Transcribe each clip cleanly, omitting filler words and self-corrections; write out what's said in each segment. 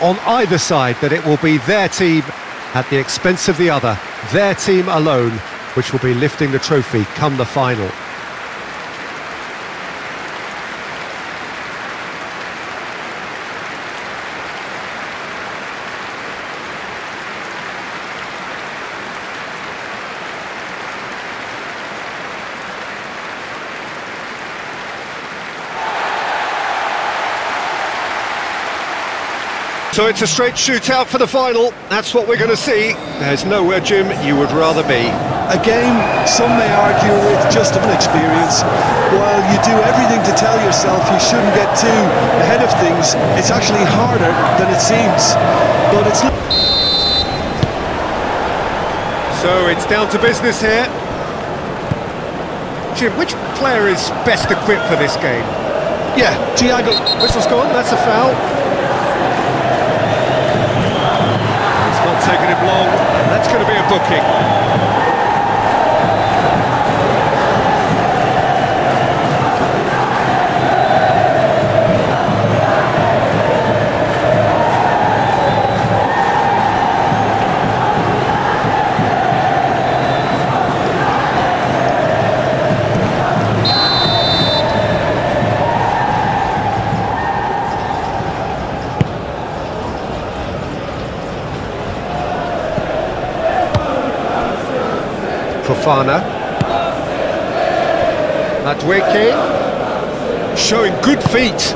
on either side that it will be their team at the expense of the other, their team alone, which will be lifting the trophy come the final. So it's a straight shootout for the final. That's what we're going to see. There's nowhere, Jim, you would rather be. A game, some may argue, with just an experience. While you do everything to tell yourself you shouldn't get too ahead of things, it's actually harder than it seems. But it's not. So it's down to business here. Jim, which player is best equipped for this game? Yeah, Thiago. Whistle's gone, that's a foul. Taking him long, and that's going to be a booking. Fofana, Madueke, showing good feet.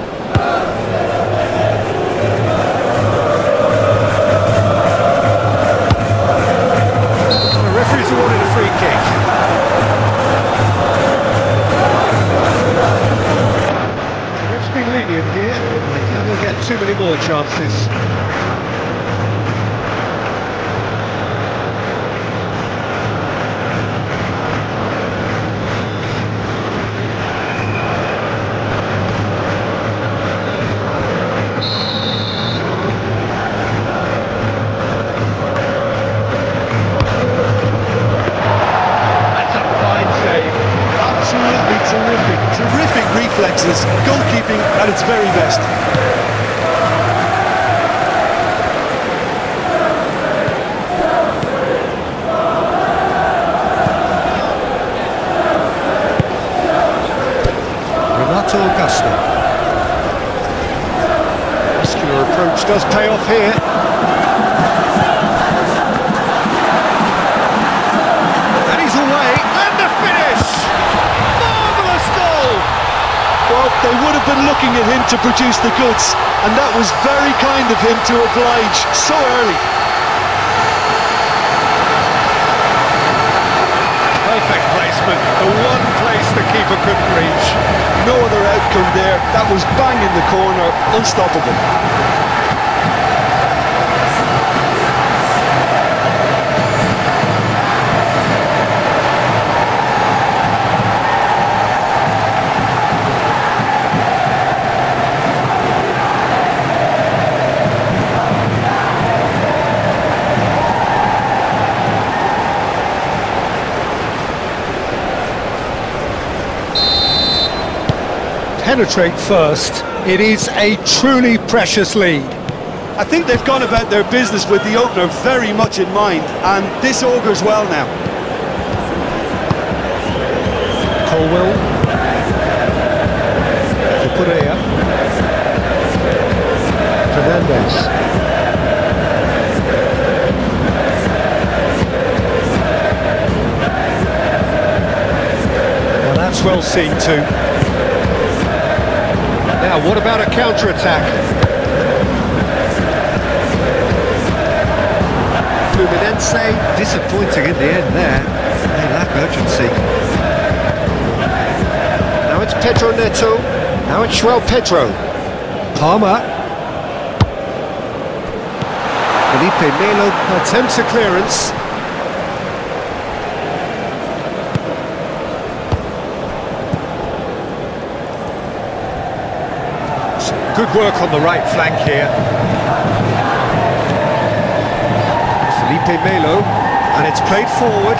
The referee's awarded a free kick. The ref's been lenient here. They can't get too many more chances. Reflexes, goalkeeping at its very best. Renato Augusto. Muscular approach does pay off here. And he's away, and the finish! Marvellous goal! Well, they would have been looking at him to produce the goods, and that was very kind of him to oblige so early. Perfect placement, the one place the keeper couldn't reach. No other outcome there. That was bang in the corner, unstoppable. Penetrate first. It is a truly precious lead. I think they've gone about their business with the opener very much in mind, and this augurs well now. Colwell. Cucurella. Fernandez. Well, that's well seen too. Now, what about a counter-attack? Fluminense, disappointing in the end there. They lack urgency. Now it's Pedro Neto. Now it's João Pedro. Palmer. Felipe Melo attempts a clearance. Good work on the right flank here. Felipe Melo, and it's played forward.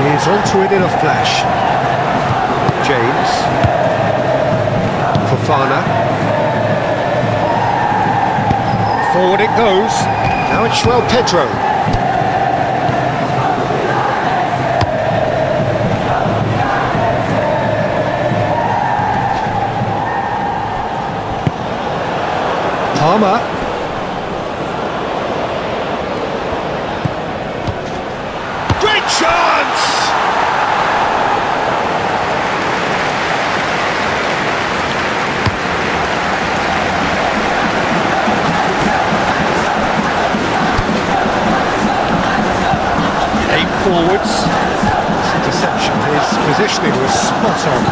He's onto it in a flash. James. Fofana. Forward it goes. Now it's João Pedro. Palmer. Great chance! Forwards. This interception, his positioning was spot on.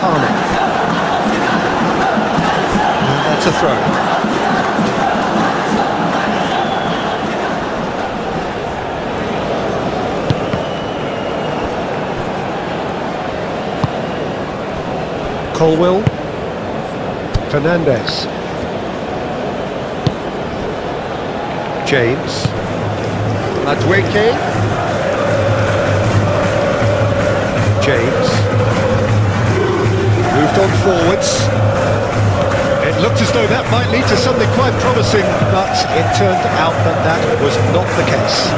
Palmer. And that's a throw. Colwill. Fernandez. James, Madueke, James, moved on forwards. It looked as though that might lead to something quite promising, but it turned out that that was not the case.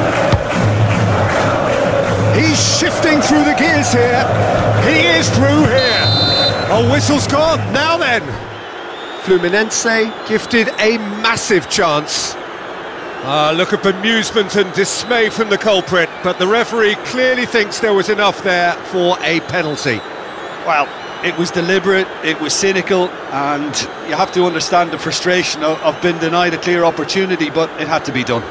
He's shifting through the gears here. He is through here. Oh, whistle's gone. Now then. Fluminense gifted a massive chance. Look of bemusement and dismay from the culprit, but the referee clearly thinks there was enough there for a penalty. Well, it was deliberate, it was cynical, and you have to understand the frustration of being denied a clear opportunity, but it had to be done.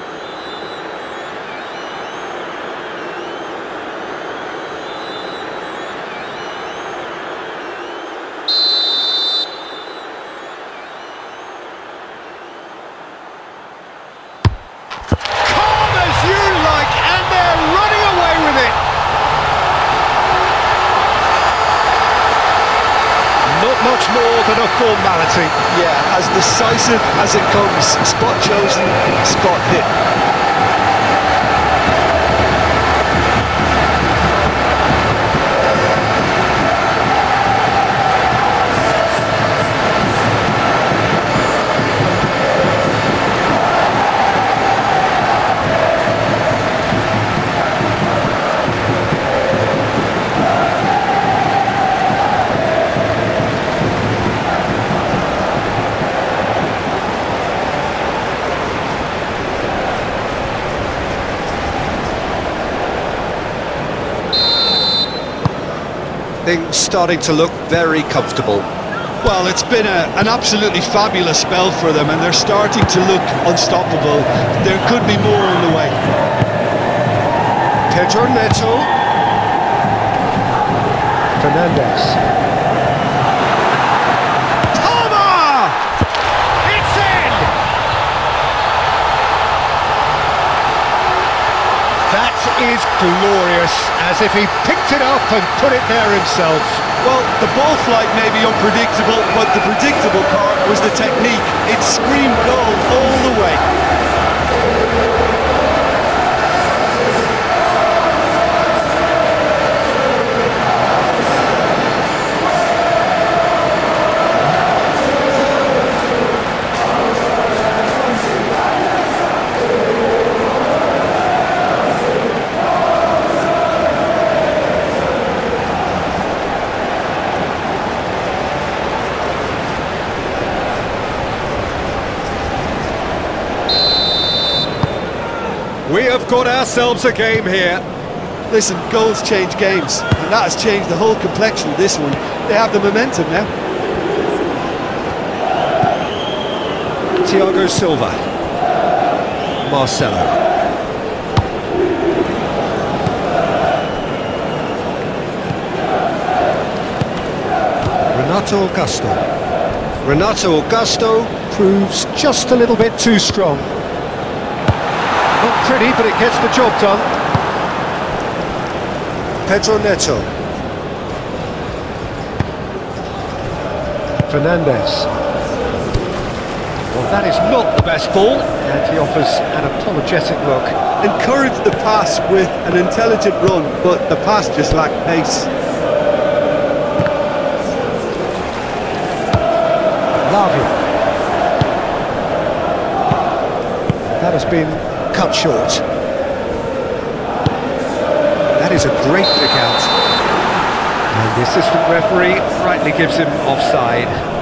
Much more than a formality. Yeah, as decisive as it comes. Spot chosen, spot hit. Things starting to look very comfortable. Well, it's been an absolutely fabulous spell for them, and they're starting to look unstoppable. There could be more on the way. Pedro Neto. Fernandez. Palmer! It's in! That is glorious, as if he picked it up and put it there himself. Well, the ball flight may be unpredictable, but the predictable part was the technique. It screamed goal all the way. We have got ourselves a game here. Listen, goals change games, and that has changed the whole complexion of this one. They have the momentum now. Thiago Silva. Marcelo. Renato Augusto. Renato Augusto proves just a little bit too strong. Not pretty, but it gets the job done. Pedro Neto. Fernandez. Well, that is not the best ball, and he offers an apologetic look. Encouraged the pass with an intelligent run, but the pass just lacked pace. Lavia. That has been cut short. That is a great pick out. And the assistant referee rightly gives him offside.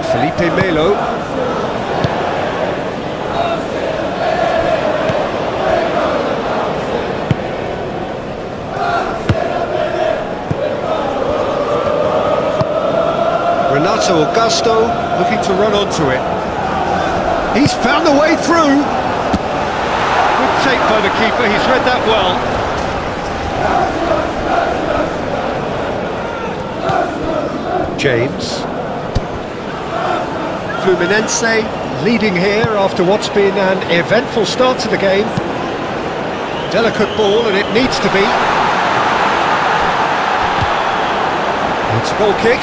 Felipe Melo. Renato Augusto looking to run onto it. He's found the way through. Good take by the keeper, he's read that well. James. Fluminense leading here after what's been an eventful start to the game. Delicate ball, and it needs to be. It's a goal kick.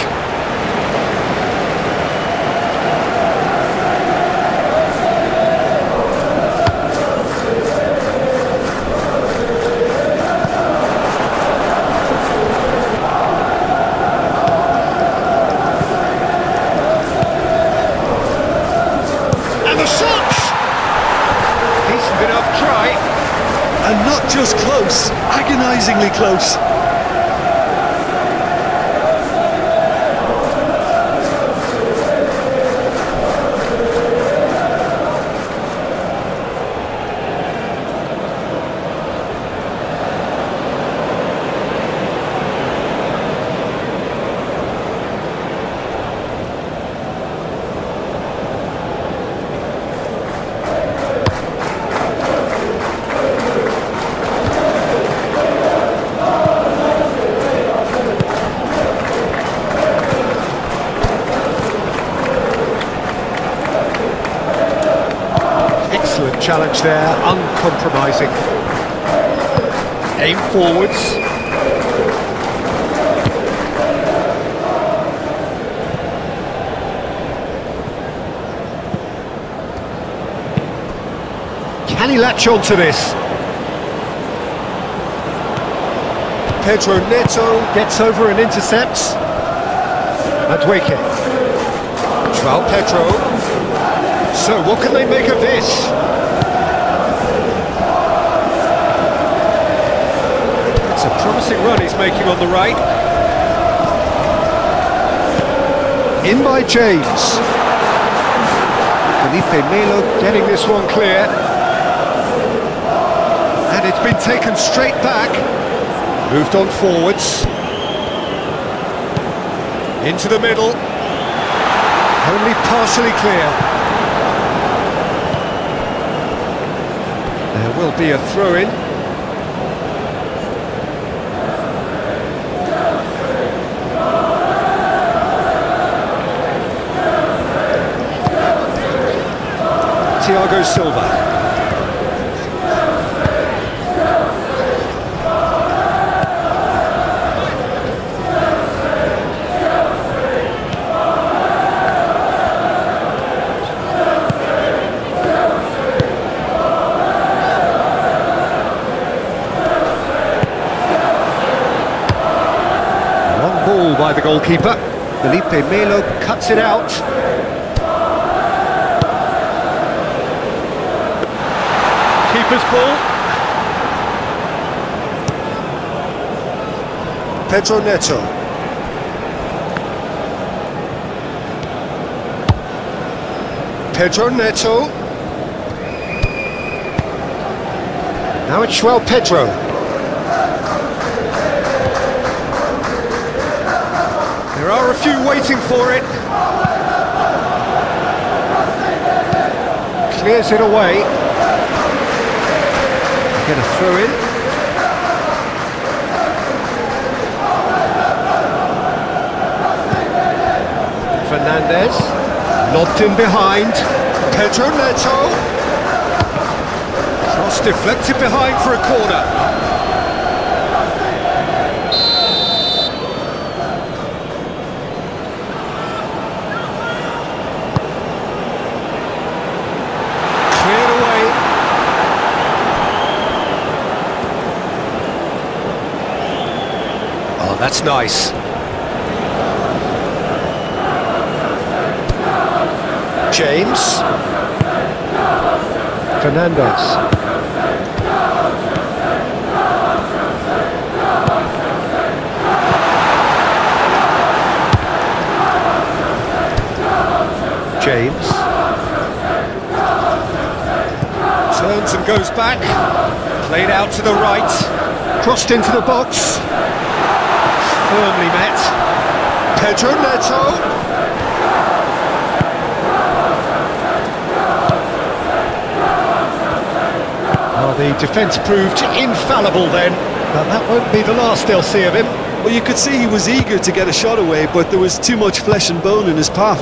And not just close, agonisingly close. Challenge there, uncompromising. Aim forwards. Can he latch on to this? Pedro Neto gets over and intercepts. Madueke. João Pedro. So what can they make of this? A promising run he's making on the right. In by James. Felipe Melo getting this one clear. And it's been taken straight back. Moved on forwards. Into the middle. Only partially clear. There will be a throw-in. Thiago Silva. Long ball by the goalkeeper. Felipe Melo cuts it out. Keeper's ball. Pedro Neto. Pedro Neto. Now it's João Pedro. There are a few waiting for it. Clears it away. Get a throw in. Fernandez. Lobbed in behind. Pedro Neto. Cross deflected behind for a corner. Oh, that's nice. James. Fernandez. James. Turns and goes back. Played out to the right. Crossed into the box. Firmly met. Pedro Neto. Oh, the defence proved infallible then, but that won't be the last they'll see of him. Well, you could see he was eager to get a shot away, but there was too much flesh and bone in his path.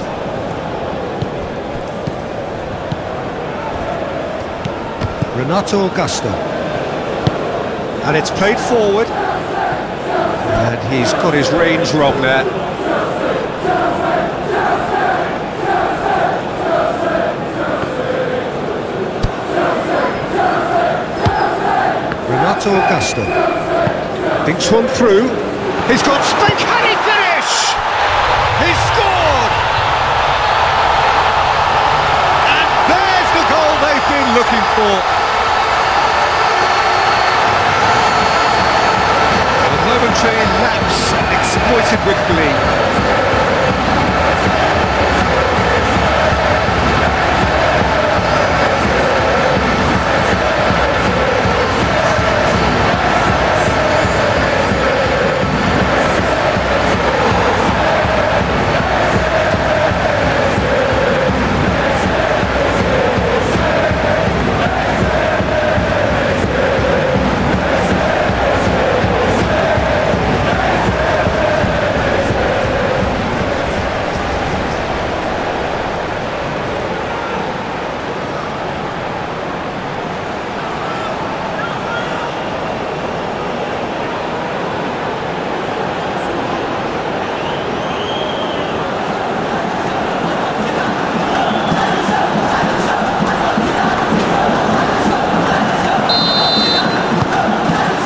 Renato Augusto. And it's played forward. And he's got his range wrong there. Renato Augusto. Thinks one through. He's got space. Can he finish? He's scored! And there's the goal they've been looking for. Momentary lapse exploited with glee.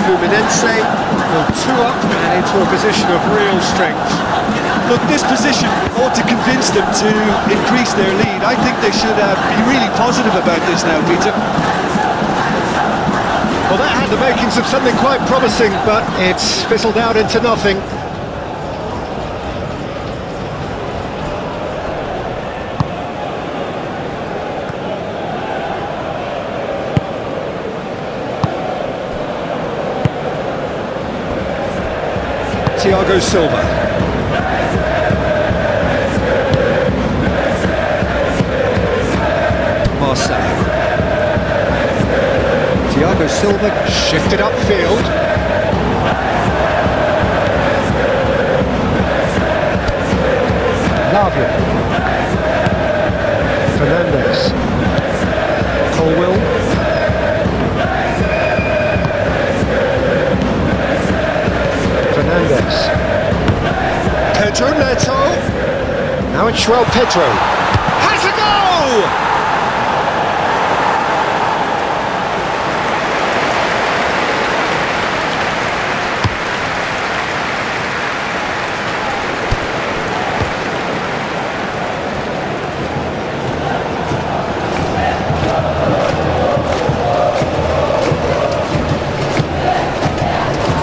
Fluminense will two up and into a position of real strength. Look, this position ought to convince them to increase their lead. I think they should be really positive about this now, Peter. Well, that had the makings of something quite promising, but it's fizzled out into nothing. Thiago Silva. Marcelo. Thiago Silva shifted upfield. Lavia. Fernandez. Colwill. Fernandez. Pedro Neto. Now it's João Pedro. Has a go!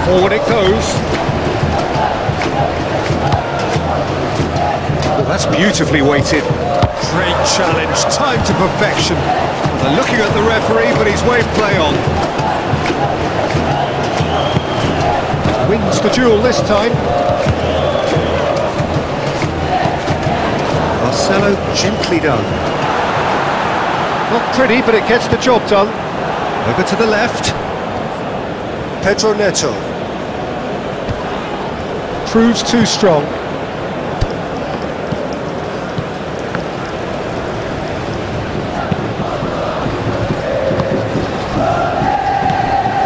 Forward it goes. Oh, that's beautifully weighted. Great challenge, timed to perfection. They're looking at the referee, but he's waved play on. Wins the duel this time. Marcelo gently done. Not pretty, but it gets the job done. Over to the left. Pedro Neto. Proves too strong.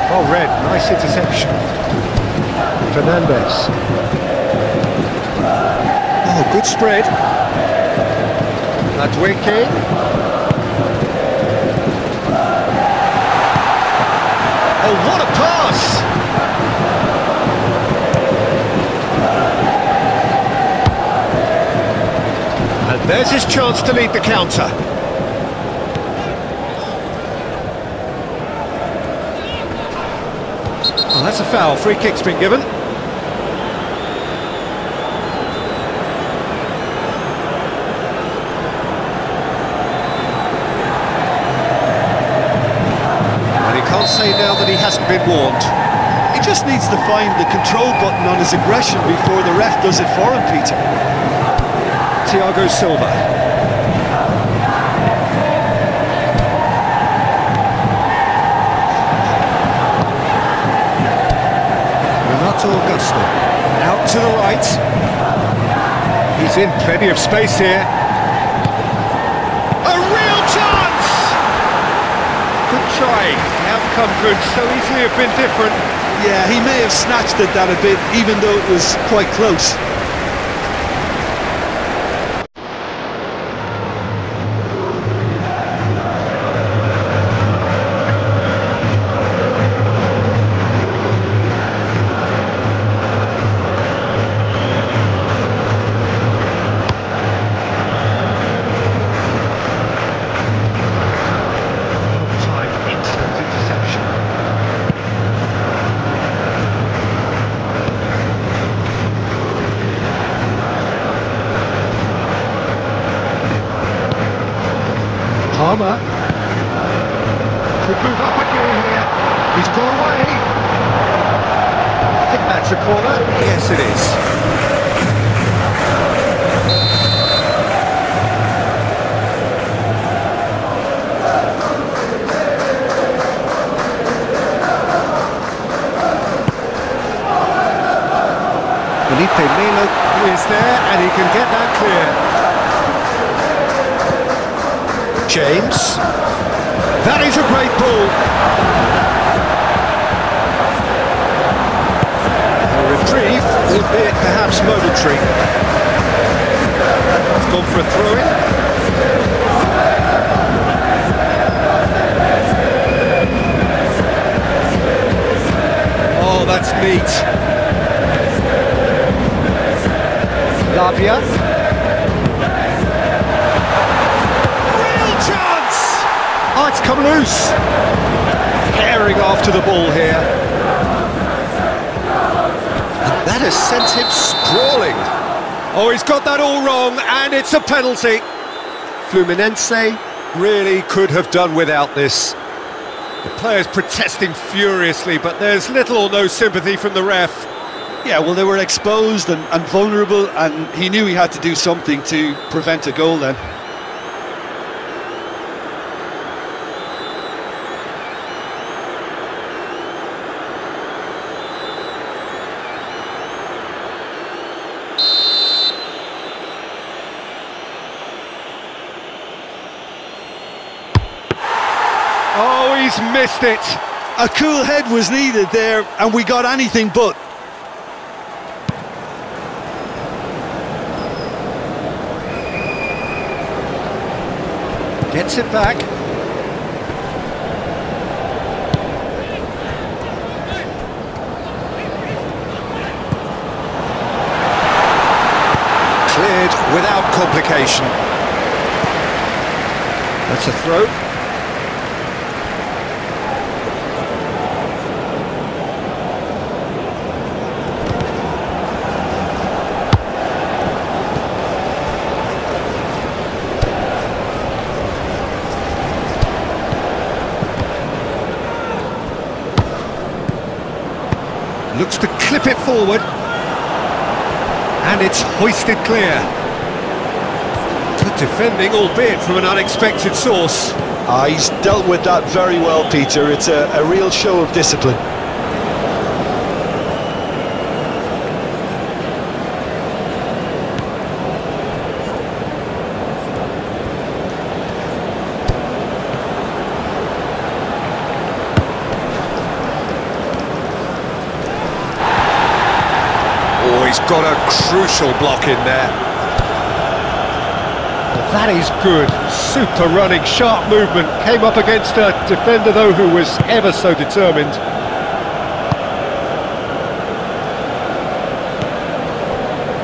Oh, red, nice interception. Fernandez. Oh, good spread. Adweke. Oh, what a pass! There's his chance to lead the counter. Oh, that's a foul. Free kick's been given. And he can't say now that he hasn't been warned. He just needs to find the control button on his aggression before the ref does it for him, Peter. Thiago Silva. Renato Augusto. Out to the right. He's in plenty of space here. A real chance! Good try. The outcome could so easily have been different. Yeah, he may have snatched at that a bit, even though it was quite close. Palmer could move up again here. He's gone away. I think that's a corner. Yes, it is. Felipe Melo is there, and he can get that clear. James, that is a great ball. A reprieve, albeit perhaps momentary. He's gone for a throw-in. Oh, that's neat. Lavia. Oh, it's come loose. Herring after the ball here. And that has sent him sprawling. Oh, he's got that all wrong, and it's a penalty. Fluminense really could have done without this. The players protesting furiously, but there's little or no sympathy from the ref. Yeah, well, they were exposed and vulnerable, and he knew he had to do something to prevent a goal then. Oh, he's missed it. A cool head was needed there, and we got anything but. Gets it back. Cleared without complication. That's a throw. Looks to clip it forward. And it's hoisted clear. Good defending, albeit from an unexpected source. He's dealt with that very well, Peter. It's a real show of discipline. Oh, he's got a crucial block in there. That is good. Super running, sharp movement. Came up against a defender, though, who was ever so determined.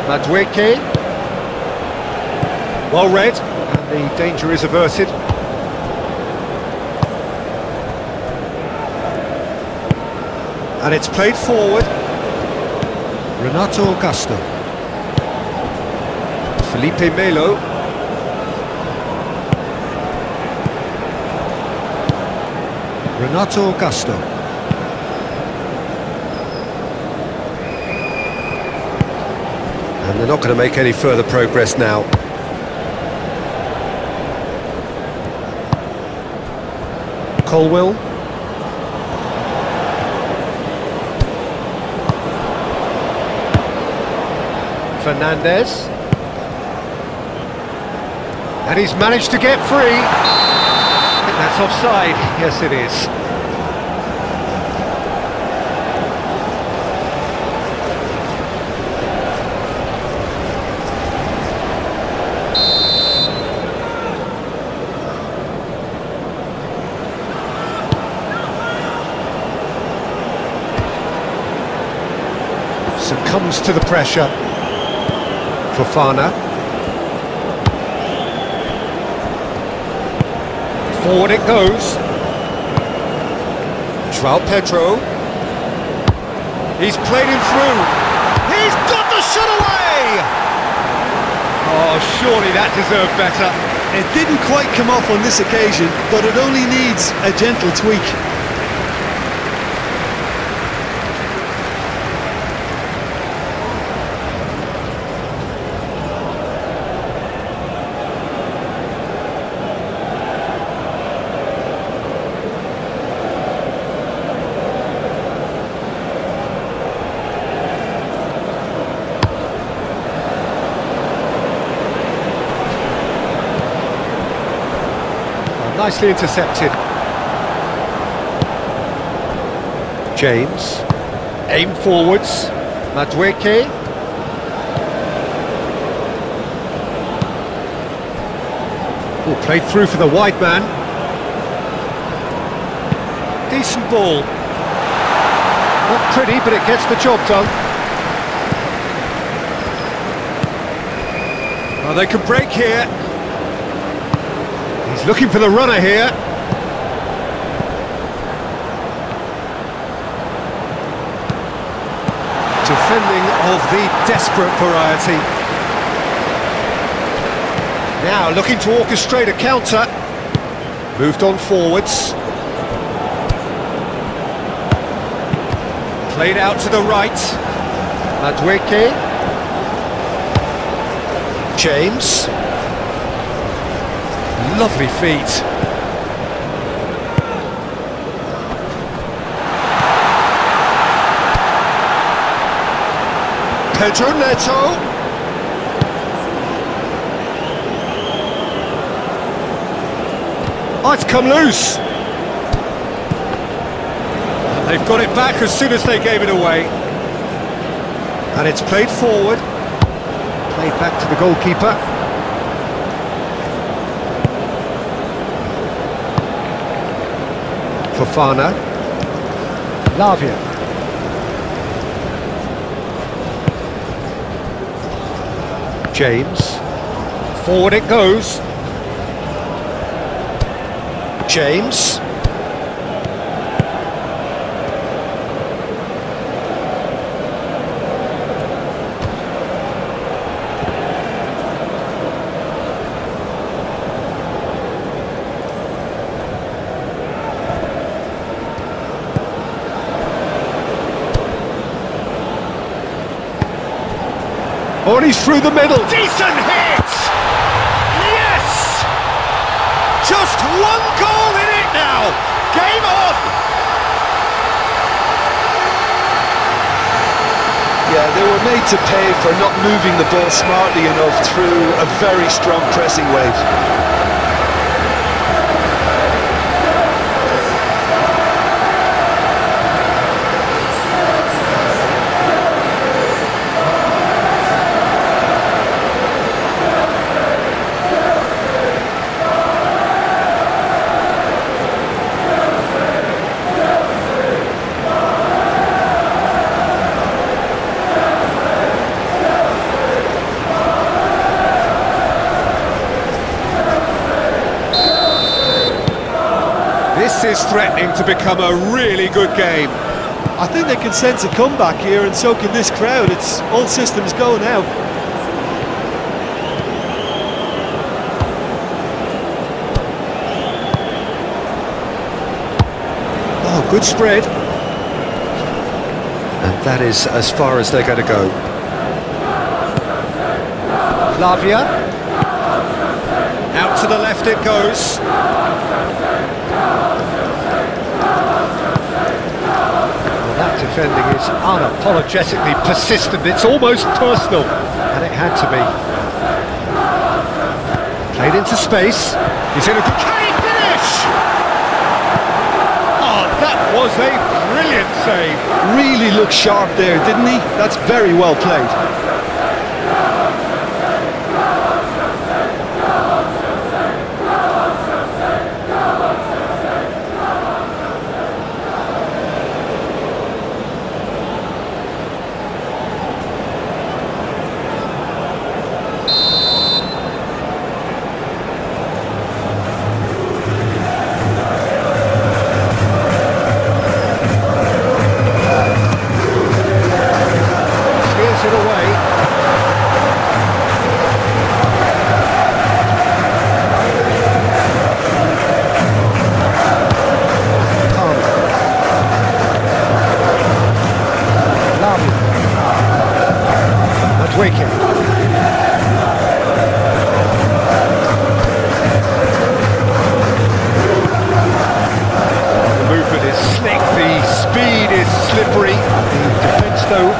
Madueke. Well read, and the danger is averted. And it's played forward. Renato Augusto. Felipe Melo. Renato Augusto. And they're not going to make any further progress now. Colwill. Fernandez. And he's managed to get free. I think that's offside. Yes, it is. Succumbs to the pressure. Fofana. Forward it goes. João Pedro. He's played him through. He's got the shot away! Oh, surely that deserved better. It didn't quite come off on this occasion, but it only needs a gentle tweak. Nicely intercepted. James. Aim forwards. Madueke. Oh, played through for the wide man. Decent ball. Not pretty, but it gets the job done. Oh, they can break here. He's looking for the runner here. Defending of the desperate variety. Now looking to orchestrate a counter. Moved on forwards. Played out to the right. Madueke. James. Lovely feet. Pedro Neto. Oh, it's come loose. They've got it back as soon as they gave it away. And it's played forward. Played back to the goalkeeper. Fofana. Lavia. James. Forward it goes. James. Oh, and he's through the middle. Decent hit! Yes! Just one goal in it now. Game on! Yeah, they were made to pay for not moving the ball smartly enough through a very strong pressing wave. This is threatening to become a really good game. I think they can sense a comeback here, and so can this crowd. It's all systems go now. Oh, good spread. And that is as far as they're going to go. Lavia. Out to the left it goes. Well, that defending is unapologetically persistent. It's almost personal. And it had to be. Played into space. He's in a good finish! Oh, that was a brilliant save. Really looked sharp there, didn't he? That's very well played.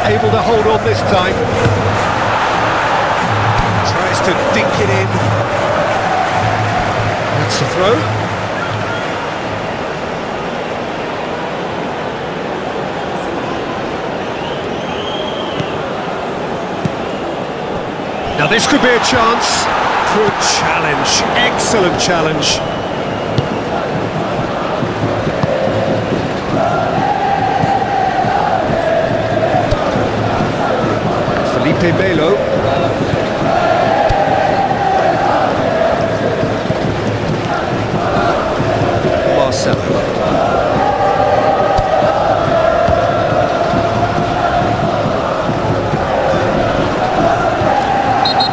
Able to hold on this time. Tries to dink it in. That's the throw. Now this could be a chance. Good challenge. Excellent challenge. Melo. Marcelo.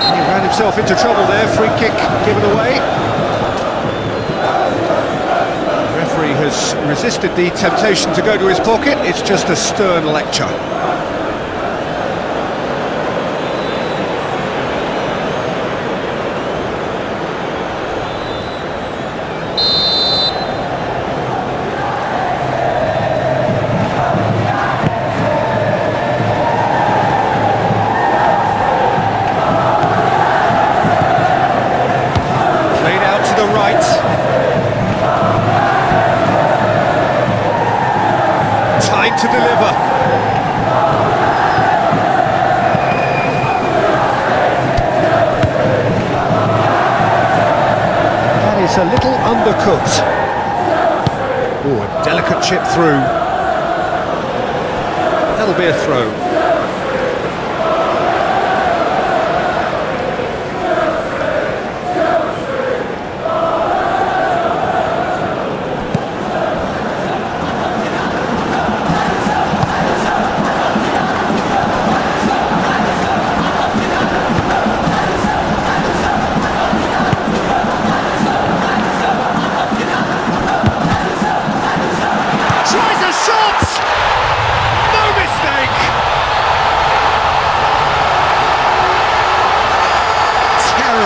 He ran himself into trouble there. Free kick given away. The referee has resisted the temptation to go to his pocket. It's just a stern lecture. To deliver. That is a little undercooked. Oh, a delicate chip through. That'll be a throw.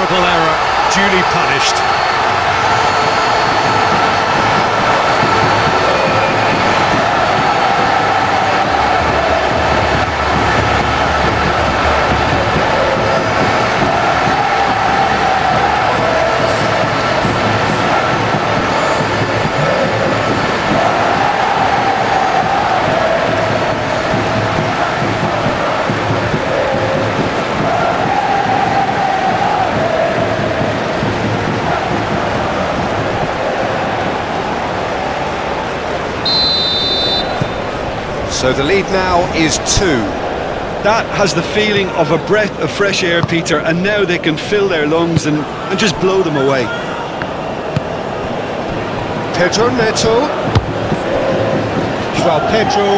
Error, duly punished. So the lead now is 2. That has the feeling of a breath of fresh air, Peter, and now they can fill their lungs and just blow them away. Pedro Neto. Joao Pedro.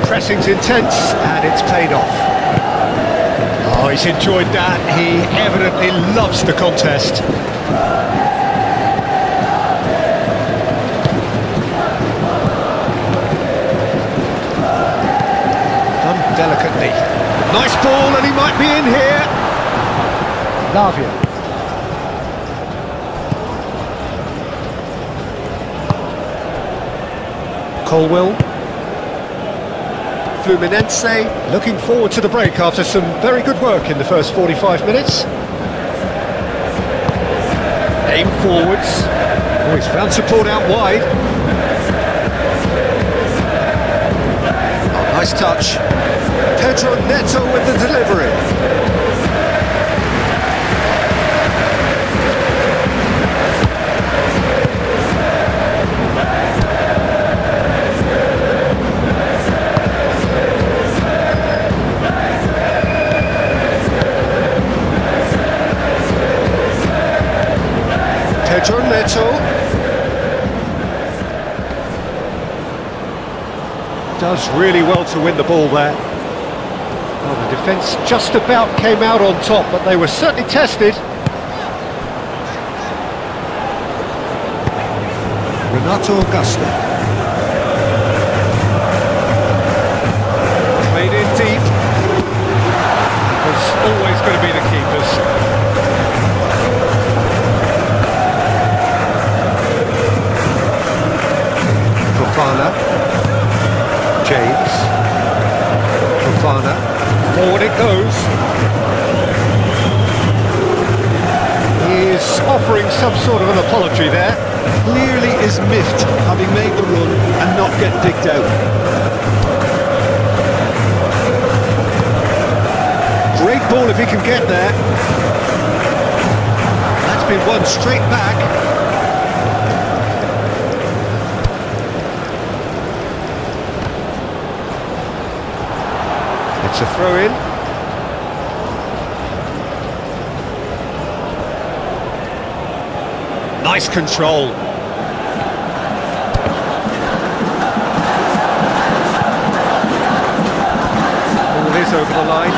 Pressing's intense, and it's paid off. Oh, he's enjoyed that. He evidently loves the contest. Done delicately. Nice ball, and he might be in here. Lavia. Colwell. Fluminense looking forward to the break after some very good work in the first 45 minutes. Aim forwards. Oh, he's found support out wide. Oh, nice touch. Pedro Neto with the delivery. Pedro Neto does really well to win the ball there. Well, the defence just about came out on top, but they were certainly tested. Renato Augusto. Played in deep. It's always going to be the keepers. Fofana, James, Fofana, forward it goes. He is offering some sort of an apology there. Clearly is miffed having made the run and not get picked out. Great ball if he can get there. That's been won straight back. It's a throw-in. Nice control. Ball is over the line.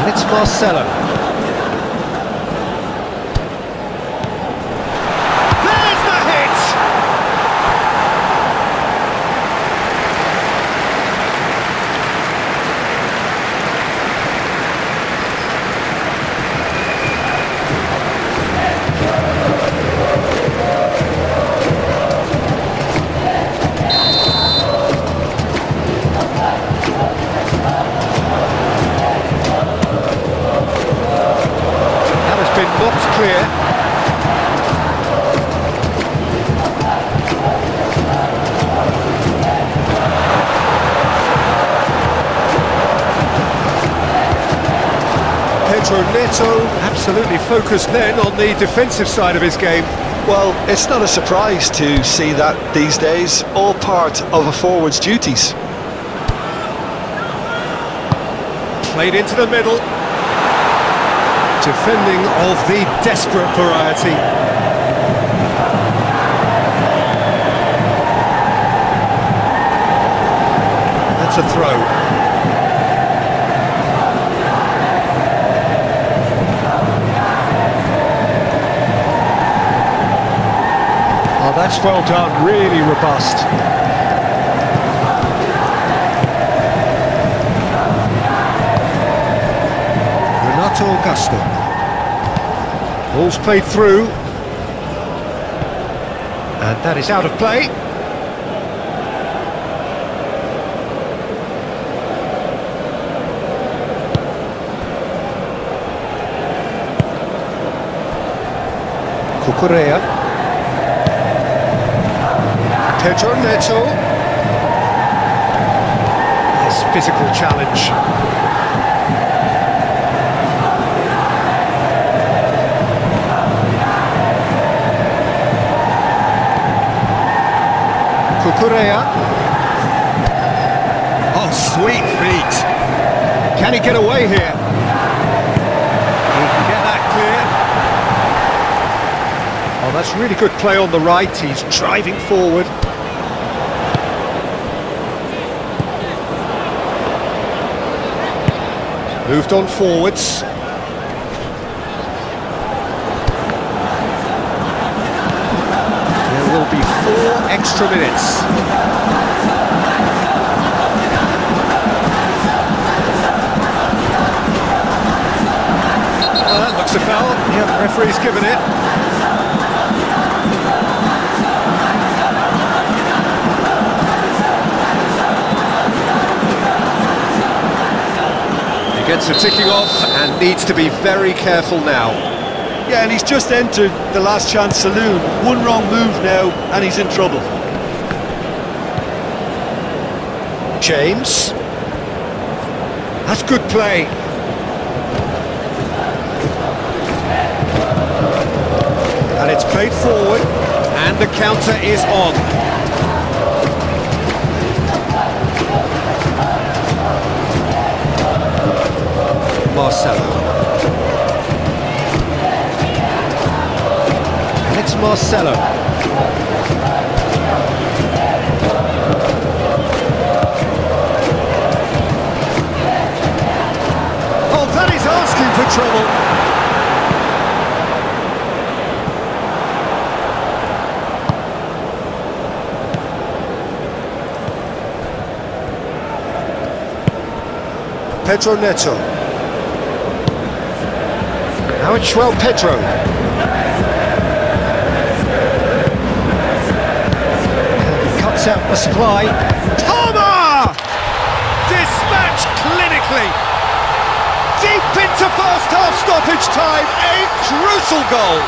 It's Marcelo. There's the hit! Knocked clear. Pedro Neto absolutely focused then on the defensive side of his game. Well, it's not a surprise to see that these days, all part of a forward's duties. Played into the middle. Defending of the desperate variety. That's a throw. Oh, that's well done, really robust. Renato Augusto. Ball's played through. And that is out of play. Cucurella. Pedro Neto. Nice physical challenge. Cucurella. Oh, sweet feet. Can he get away here? He can get that clear. Oh, that's really good play on the right. He's driving forward. Moved on forwards. There will be 4 extra minutes. That looks a foul. Yeah, the referee's given it. He gets a ticking off and needs to be very careful now. Yeah, and he's just entered the last chance saloon. One wrong move now, and he's in trouble. James. That's good play. And it's played forward, and the counter is on. Marcelo. And it's Marcelo. Oh, that is asking for trouble. Pedro Neto. Now it's João Pedro. Cuts out the supply. Palmer! Dispatched clinically. Deep into first half stoppage time. A crucial goal.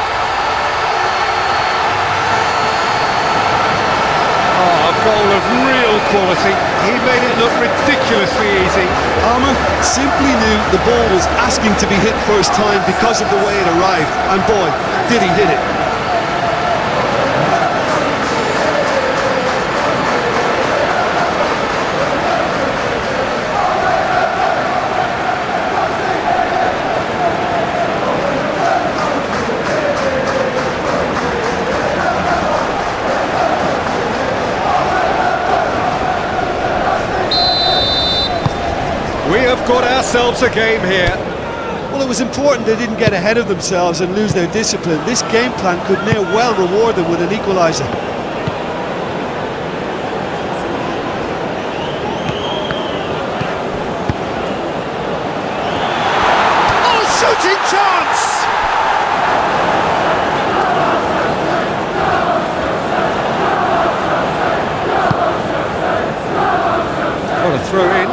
Oh, a goal of real quality. He made it look ridiculously easy. Palmer simply knew the ball was asking to be hit first time because of the way it arrived. And boy, did he hit it. We have got ourselves a game here. Well, it was important they didn't get ahead of themselves and lose their discipline. This game plan could now well reward them with an equaliser. Oh, shooting chance! What a throw in.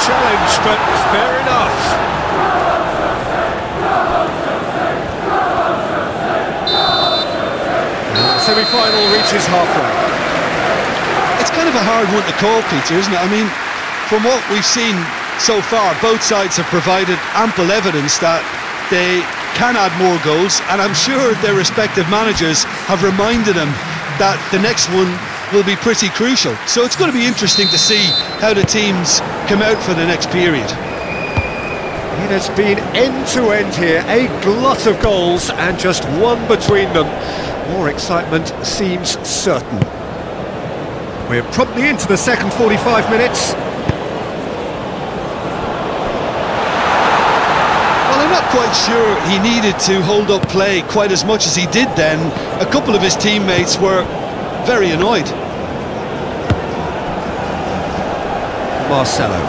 Challenge, but fair enough. The semi-final reaches halfway. It's kind of a hard one to call, Peter, isn't it? I mean, from what we've seen so far, both sides have provided ample evidence that they can add more goals, and I'm sure their respective managers have reminded them that the next one will be pretty crucial. So it's going to be interesting to see how the teams come out for the next period. It has been end-to-end here, a glut of goals and just one between them. More excitement seems certain. We're promptly into the second 45 minutes. Well, I'm not quite sure he needed to hold up play quite as much as he did then. A couple of his teammates were very annoyed. Marcelo.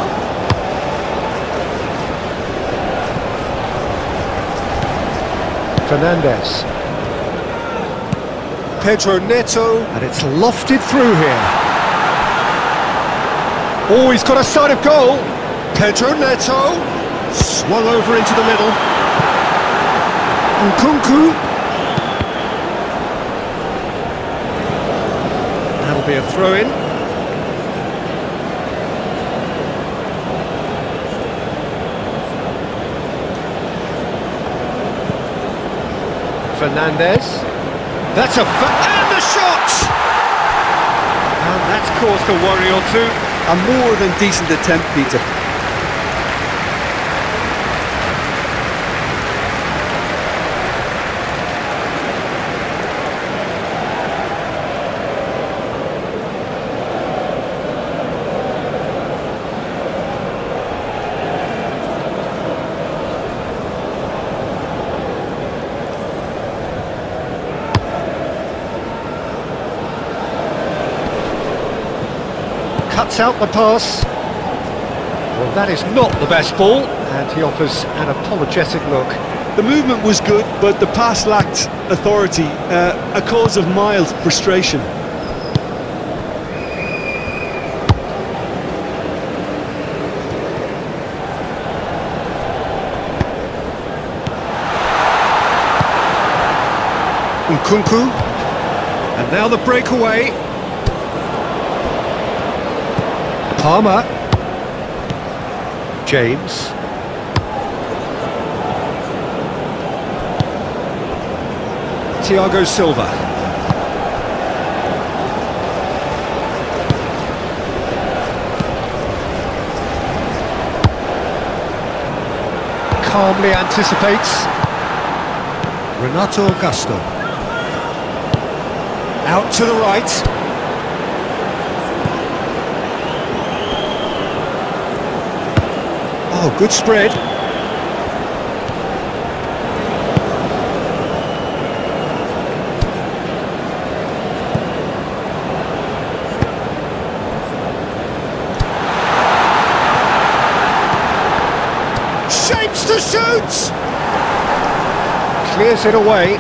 Fernandez. Pedro Neto, and it's lofted through here. Oh, he's got a sight of goal. Pedro Neto, swung over into the middle. Nkunku. That'll be a throw-in. Fernandez. That's and the shot! And that's caused a worry or two. A more than decent attempt, Peter. Cuts out the pass. Well, that is not the best ball, and he offers an apologetic look. The movement was good, but the pass lacked authority, a cause of mild frustration. Nkunku, and now the breakaway. Palmer, James, Thiago Silva, calmly anticipates, Renato Augusto, out to the right. Oh, good spread. Shapes to shoot! Clears it away.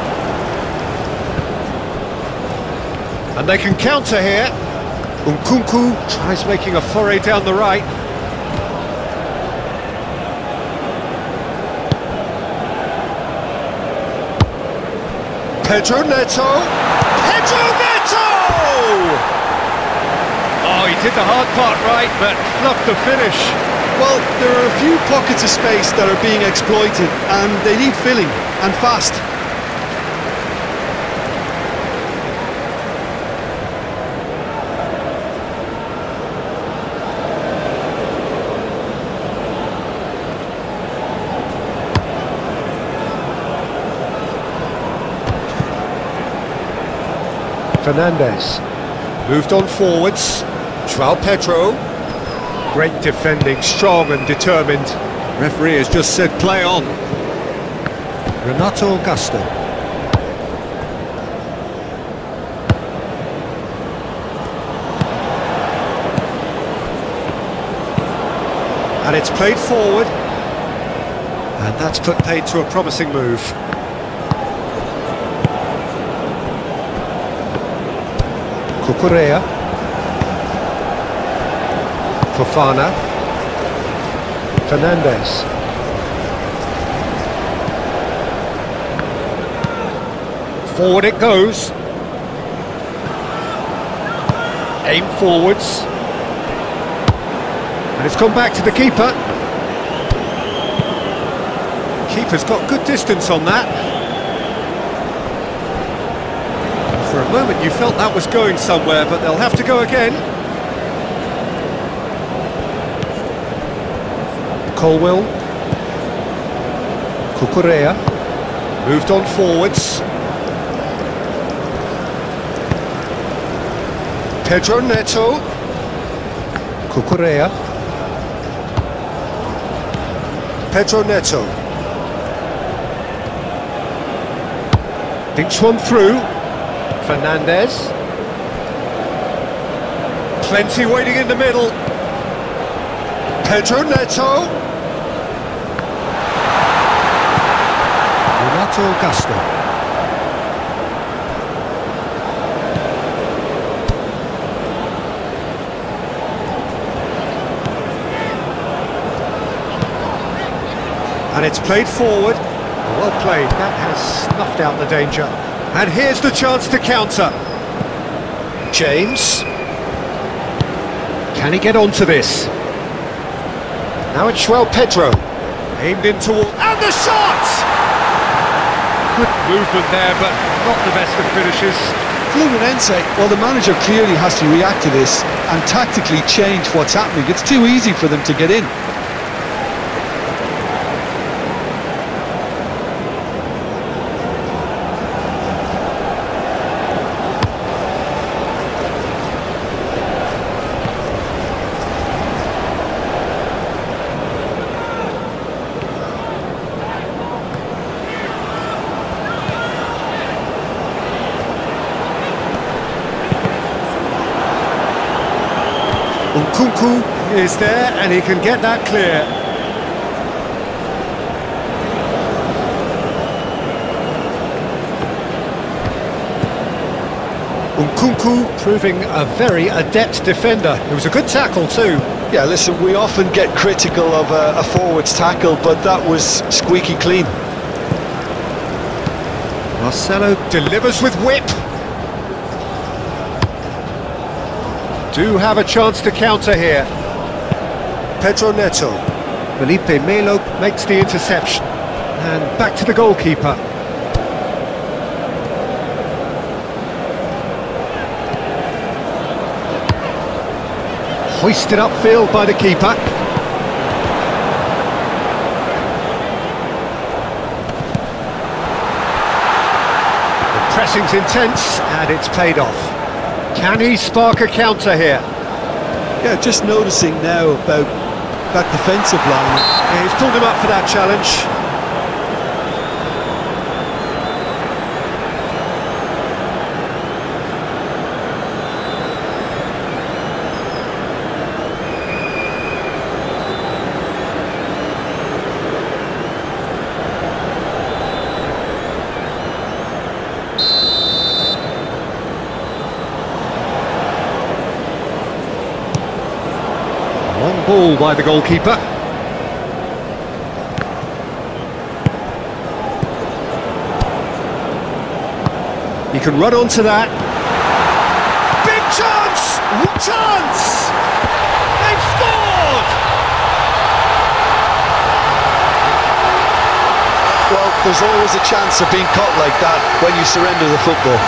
And they can counter here. Nkunku tries making a foray down the right. Pedro Neto! Pedro Neto! Oh, he did the hard part right, but fluffed the finish. Well, there are a few pockets of space that are being exploited, and they need filling, and fast. Fernandez moved on forwards. João Pedro, great defending, strong and determined. Referee has just said play on. Renato Augusto. And it's played forward, and that's put paid to a promising move. Cucurella, Fofana, Fernandez, forward it goes, aim forwards, and it's gone back to the keeper. Keeper's got good distance on that. For a moment you felt that was going somewhere, but they'll have to go again. Colwell, Cucurella, moved on forwards. Pedro Neto, Cucurella, Pedro Neto. Dinks one through. Fernandez. Plenty waiting in the middle. Pedro Neto. Renato Augusto. And it's played forward. Well played. That has snuffed out the danger. And here's the chance to counter. James. Can he get onto this? Now it's João Pedro. Aimed in toward... And the shot! Good movement there, but not the best of finishes. Fluminense, well, the manager clearly has to react to this and tactically change what's happening. It's too easy for them to get in. Nkunku is there and he can get that clear. Nkunku proving a very adept defender. It was a good tackle too. Yeah, listen, we often get critical of a forward's tackle, but that was squeaky clean. Marcelo delivers with whip. Do have a chance to counter here. Pedro Neto. Felipe Melo makes the interception. And back to the goalkeeper. Hoisted upfield by the keeper. The pressing's intense and it's paid off. Can he spark a counter here? Yeah, just noticing now about that defensive line. Yeah, he's pulled him up for that challenge. Long ball by the goalkeeper. He can run onto that. Big chance! Chance! They've scored! Well, there's always a chance of being caught like that when you surrender the football.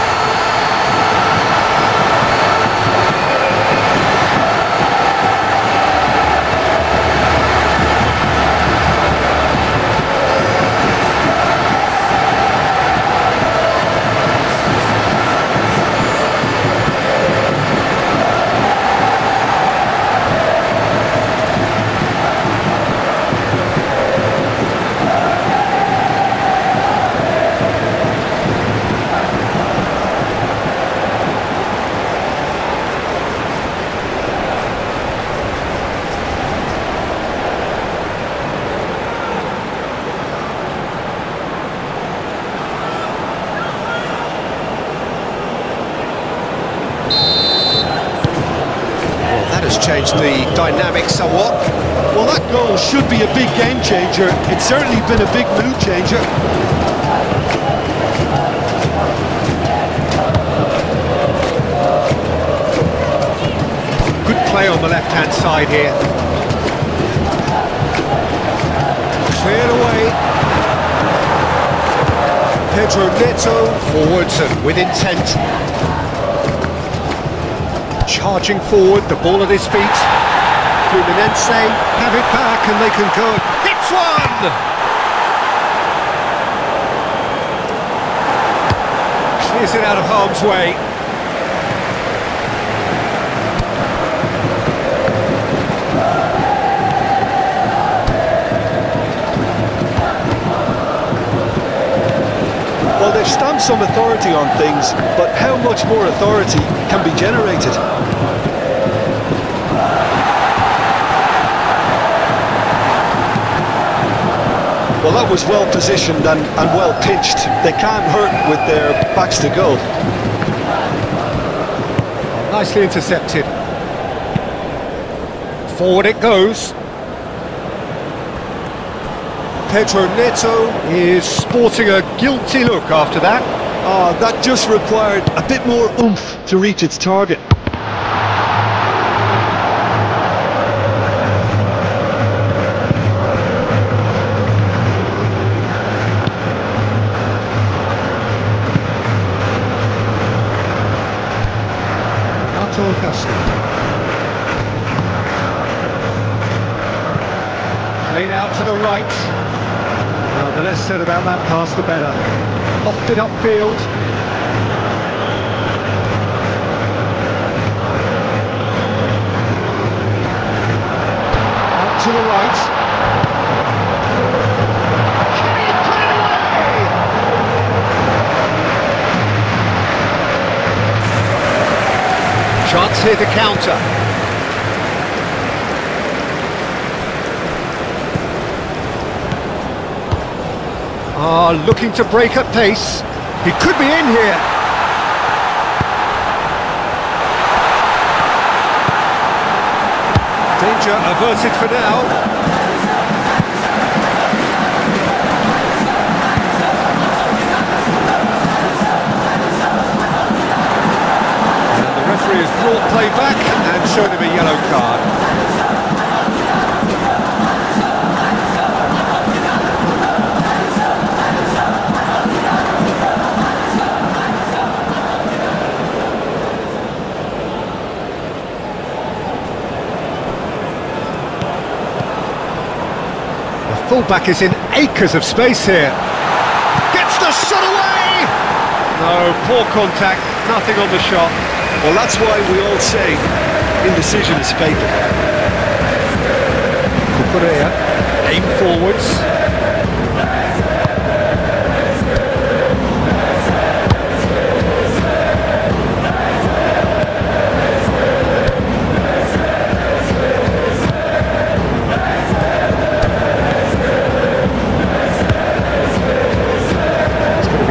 Changed the dynamic somewhat. Well, that goal should be a big game changer. It's certainly been a big mood changer. Good play on the left-hand side here. Cleared away. Pedro Neto forwards and with intent. Charging forward, the ball at his feet. Fluminense have it back and they can go. Hits one! Clears it out of harm's way. Well, they've stamped some authority on things, but how much more authority can be generated? Well, that was well positioned and well pitched. They can't hurt with their backs to goal. Nicely intercepted. Forward it goes. Pedro Neto is sporting a guilty look after that. That just required a bit more oomph to reach its target. Played out to the right. Well, the less said about that pass, the better. Off it upfield. Out to the right. Can he put it away? Chance here to counter. Looking to break at pace. He could be in here. Danger averted for now. And the referee has brought play back and shown him a yellow card. Fullback is in acres of space here. Gets the shot away! No, poor contact, nothing on the shot. Well, that's why we all say indecision is fatal. Kukurea, aim forwards.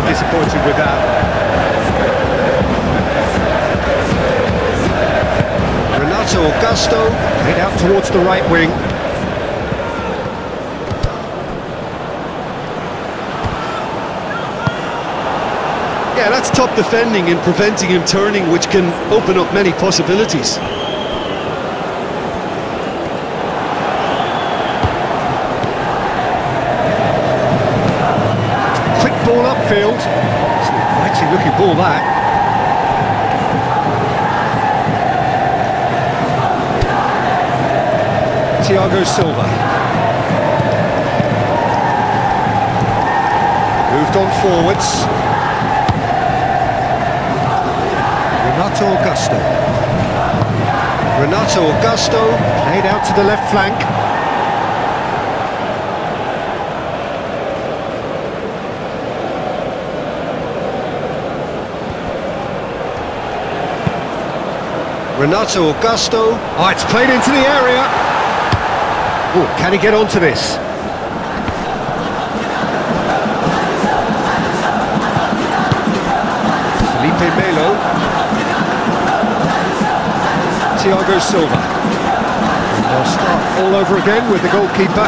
Disappointed with that. Renato Augusto played out towards the right wing. Yeah, that's top defending and preventing him turning, which can open up many possibilities. Ball upfield. It's an exciting looking ball, that. Thiago Silva. Moved on forwards. Renato Augusto. Renato Augusto played out to the left flank. Renato Augusto. Oh, it's played into the area. Oh, can he get onto this? Felipe Melo. Thiago Silva. And they'll start all over again with the goalkeeper.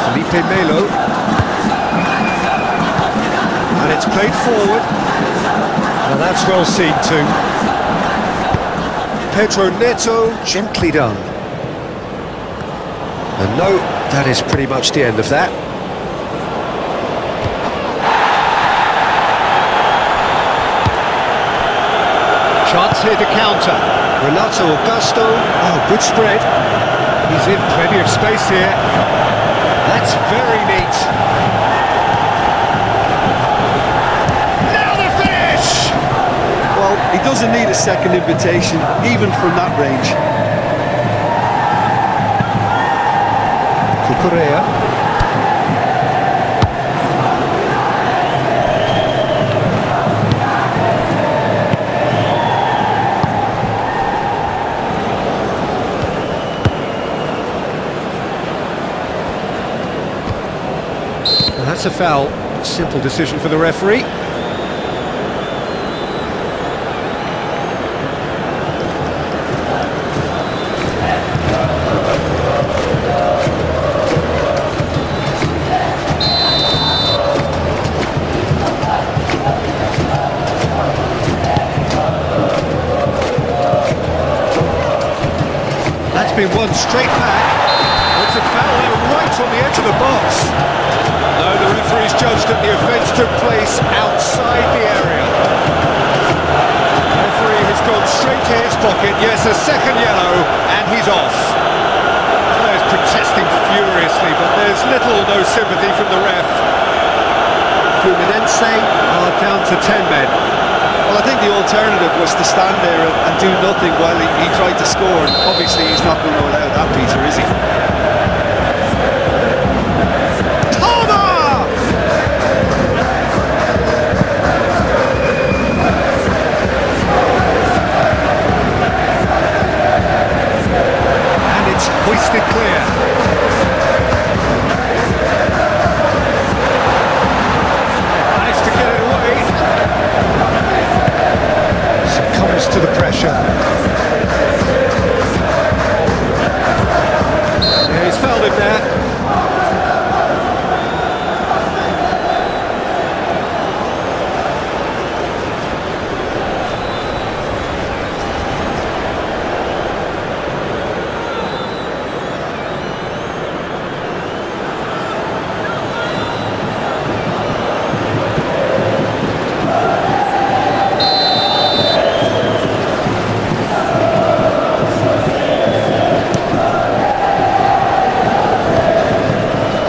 Felipe Melo. And it's played forward. Now that's well seen too. Pedro Neto, gently done. And no, that is pretty much the end of that. Chance here to counter. Renato Augusto, oh, good spread. He's in plenty of space here. That's very neat. He doesn't need a second invitation, even from that range. Kukurea. And that's a foul. Simple decision for the referee. Been one straight back. It's a foul there right on the edge of the box. No, the referee's judged that the offence took place outside the area. The referee has gone straight to his pocket. Yes, a second yellow, and he's off. Players protest little or no sympathy from the ref. Fluminense are down to 10 men. Well, I think the alternative was to stand there and do nothing while he tried to score. And obviously, he's not going to allow that, Peter, is he? Hoisted clear. Managed to get it away. Succumbs to the pressure. Yeah, he's fouled him there.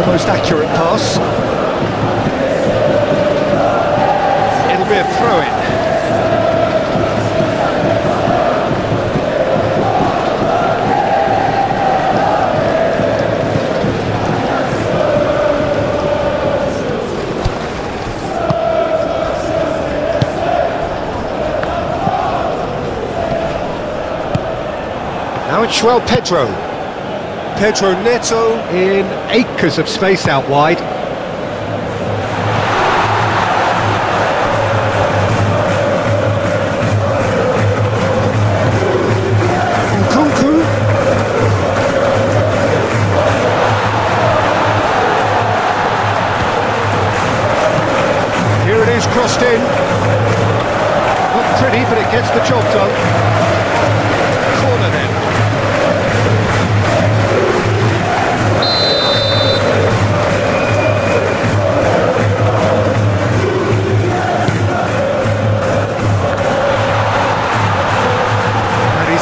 Most accurate pass. It'll be a throw-in. Now it's João Pedro. Pedro Neto in acres of space out wide. Nkunku. Here it is, crossed in. Not pretty, but it gets the job done. Corner then.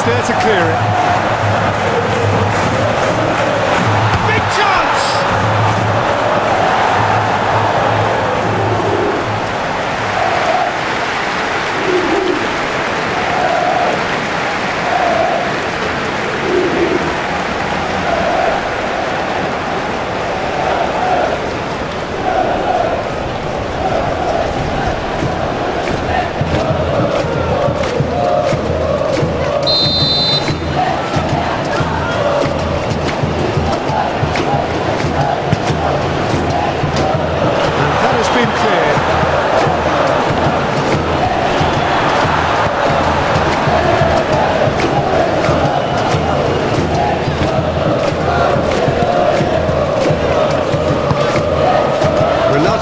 There to clear it. Big chance!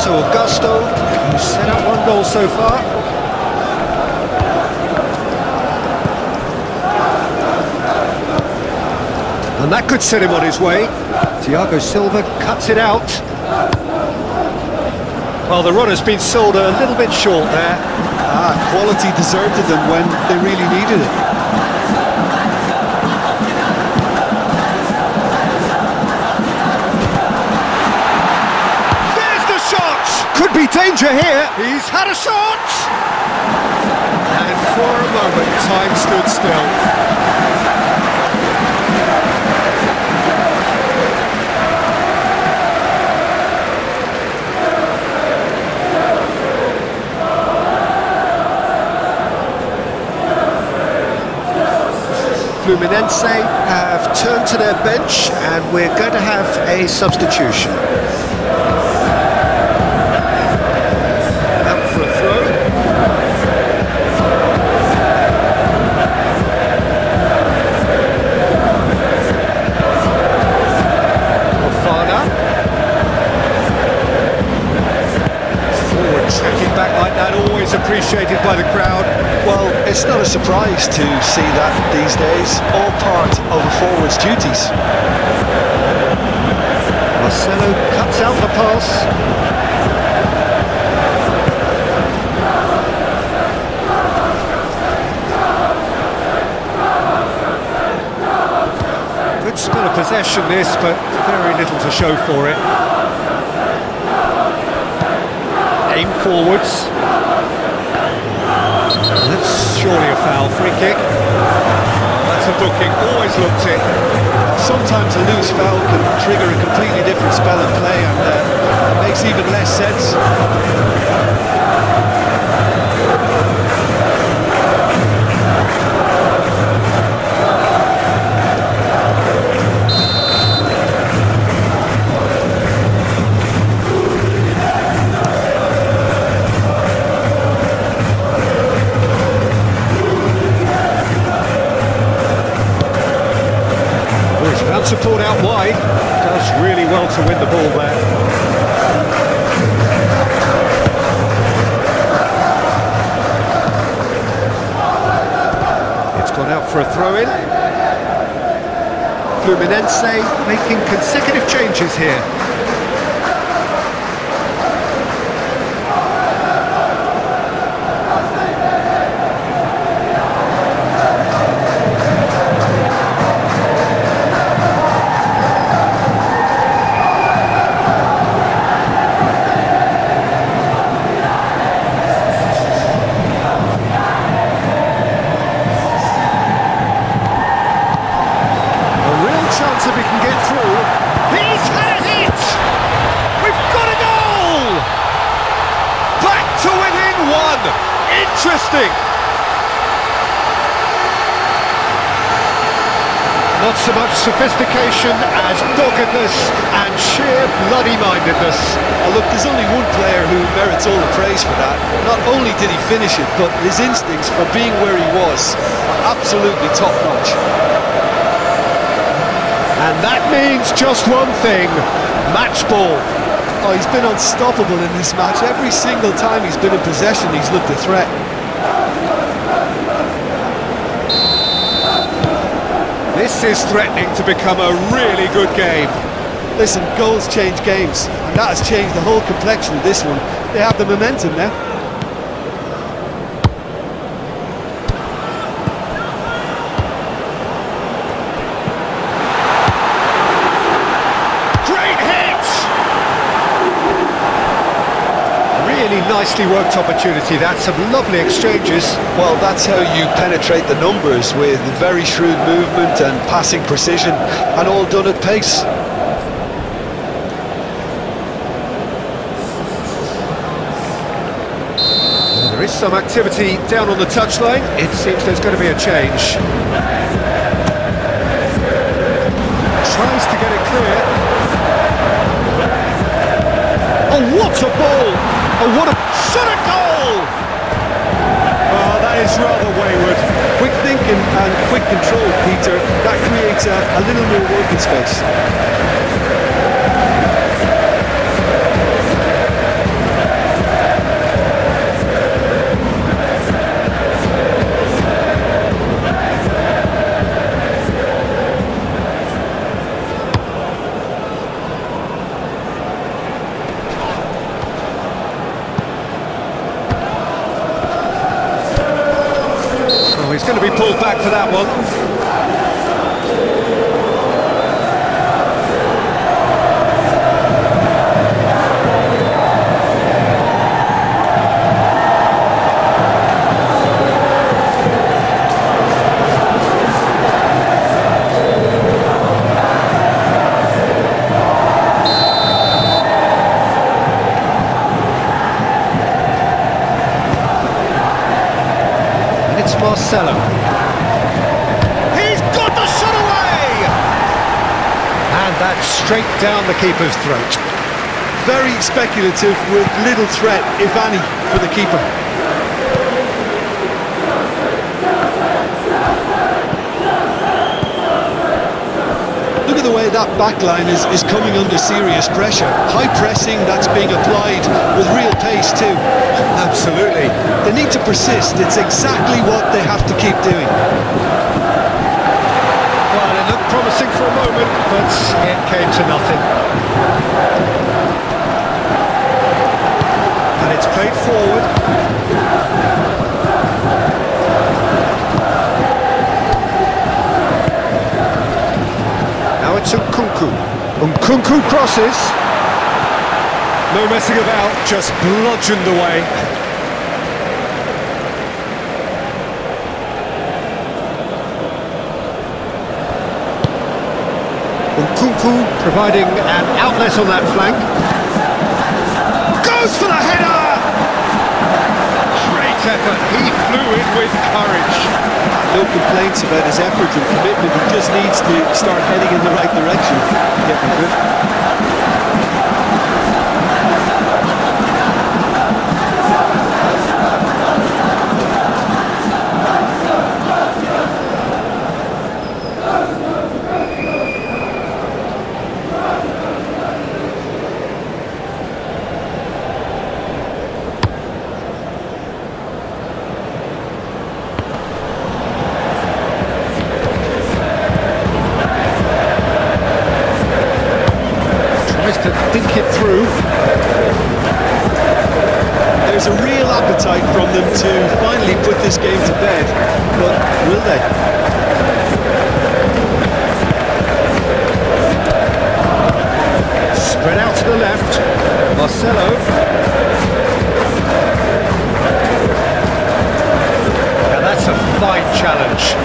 Augusto, who's set up one goal so far. And that could set him on his way. Thiago Silva cuts it out. Well, the run has been sold a little bit short there. Quality deserted them when they really needed it. Could be danger here. He's had a shot! And for a moment, time stood still. Fluminense have turned to their bench, and we're going to have a substitution. Appreciated by the crowd. Well, it's not a surprise to see that these days, all part of a forward's duties. Marcelo cuts out the pass. Good spell of possession this, but very little to show for it. aimed forwards. That's surely a foul, free kick. That's a booking, always looked it. Sometimes a loose foul can trigger a completely different spell of play, and it makes even less sense. Support out wide, does really well to win the ball there. It's gone out for a throw-in. Fluminense making consecutive changes here. If he can get through, he's had a hit! We've got a goal! Back to within one! Interesting! Not so much sophistication as doggedness and sheer bloody-mindedness. Look, there's only one player who merits all the praise for that. Not only did he finish it, but his instincts for being where he was are absolutely top-notch. And that means just one thing, match ball. Oh, he's been unstoppable in this match. Every single time he's been in possession, he's looked a threat. This is threatening to become a really good game. Listen, goals change games, and that has changed the whole complexion of this one. They have the momentum now. Nicely worked opportunity, that's some lovely exchanges. Well, that's how you penetrate the numbers, with very shrewd movement and passing precision, and all done at pace. There is some activity down on the touchline. It seems there's going to be a change. Tries to get it clear. Oh, what a ball! Oh, what a shot at goal! Oh, that is rather wayward. Quick thinking and quick control, Peter. That creates a little more working space. He's going to be pulled back for that one. Marcelo. He's got the shot away! And that's straight down the keeper's throat. Very speculative, with little threat, if any, for the keeper. Look at the way that back line is coming under serious pressure. High pressing that's being applied with real pace too. Absolutely. They need to persist. It's exactly what they have to keep doing. Well, it looked promising for a moment, but it came to nothing. And it's played forward. Now it's Nkunku. Nkunku crosses. No messing about, just bludgeoned away. Nkunku providing an outlet on that flank. Goes for the header! Great effort, he flew in with courage. No complaints about his effort and commitment, he just needs to start heading in the right direction. Getting good. To think it through. There's a real appetite from them to finally put this game to bed, but will they? Spread out to the left, Marcelo. Now that's a fine challenge.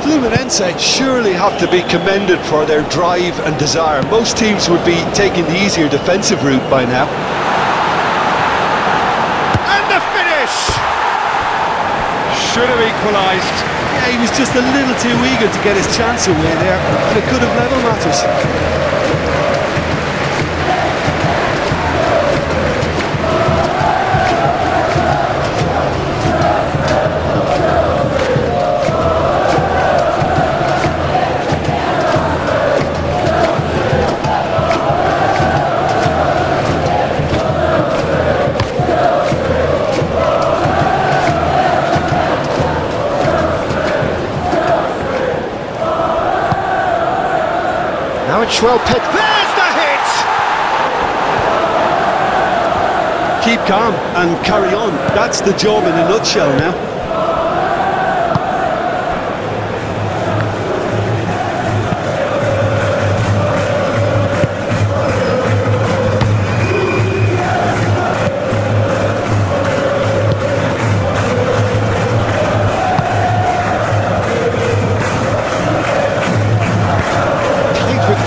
Fluminense surely have to be commended for their drive and desire. Most teams would be taking the easier defensive route by now. And the finish! Should have equalised. Yeah, he was just a little too eager to get his chance away there, and it could have level matters. Now it's well picked. There's the hit! Keep calm and carry on. That's the job in a nutshell now.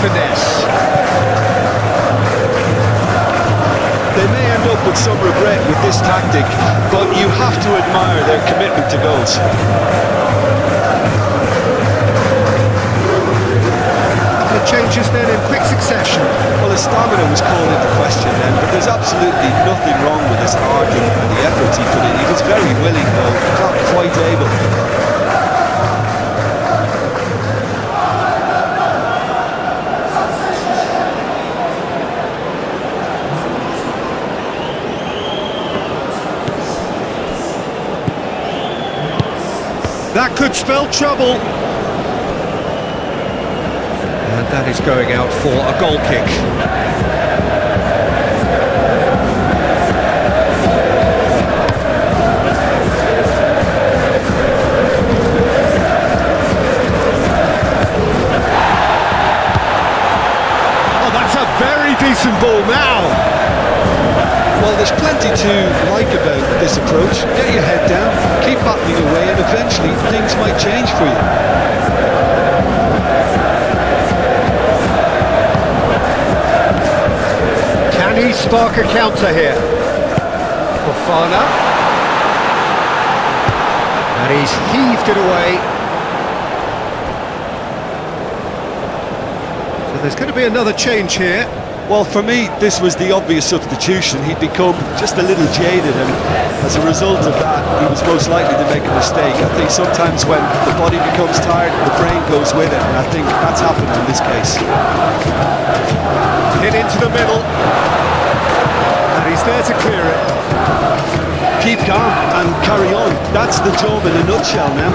Finesse. They may end up with some regret with this tactic, but you have to admire their commitment to goals. The changes then in quick succession. Well, his stamina was called into question then, but there's absolutely nothing wrong with his heart and the efforts he put in. He was very willing, though, not quite able. That could spell trouble. And that is going out for a goal kick. Oh, that's a very decent ball now. Well, there's plenty to like about this approach. Get your head down, keep battling away, and eventually things might change for you. Can he spark a counter here? Fofana. And he's heaved it away. So there's going to be another change here. Well, for me, this was the obvious substitution. He'd become just a little jaded, and as a result of that, he was most likely to make a mistake. I think sometimes when the body becomes tired, the brain goes with it, and I think that's happened in this case. Hit into the middle. And he's there to clear it. Keep calm and carry on. That's the job in a nutshell now.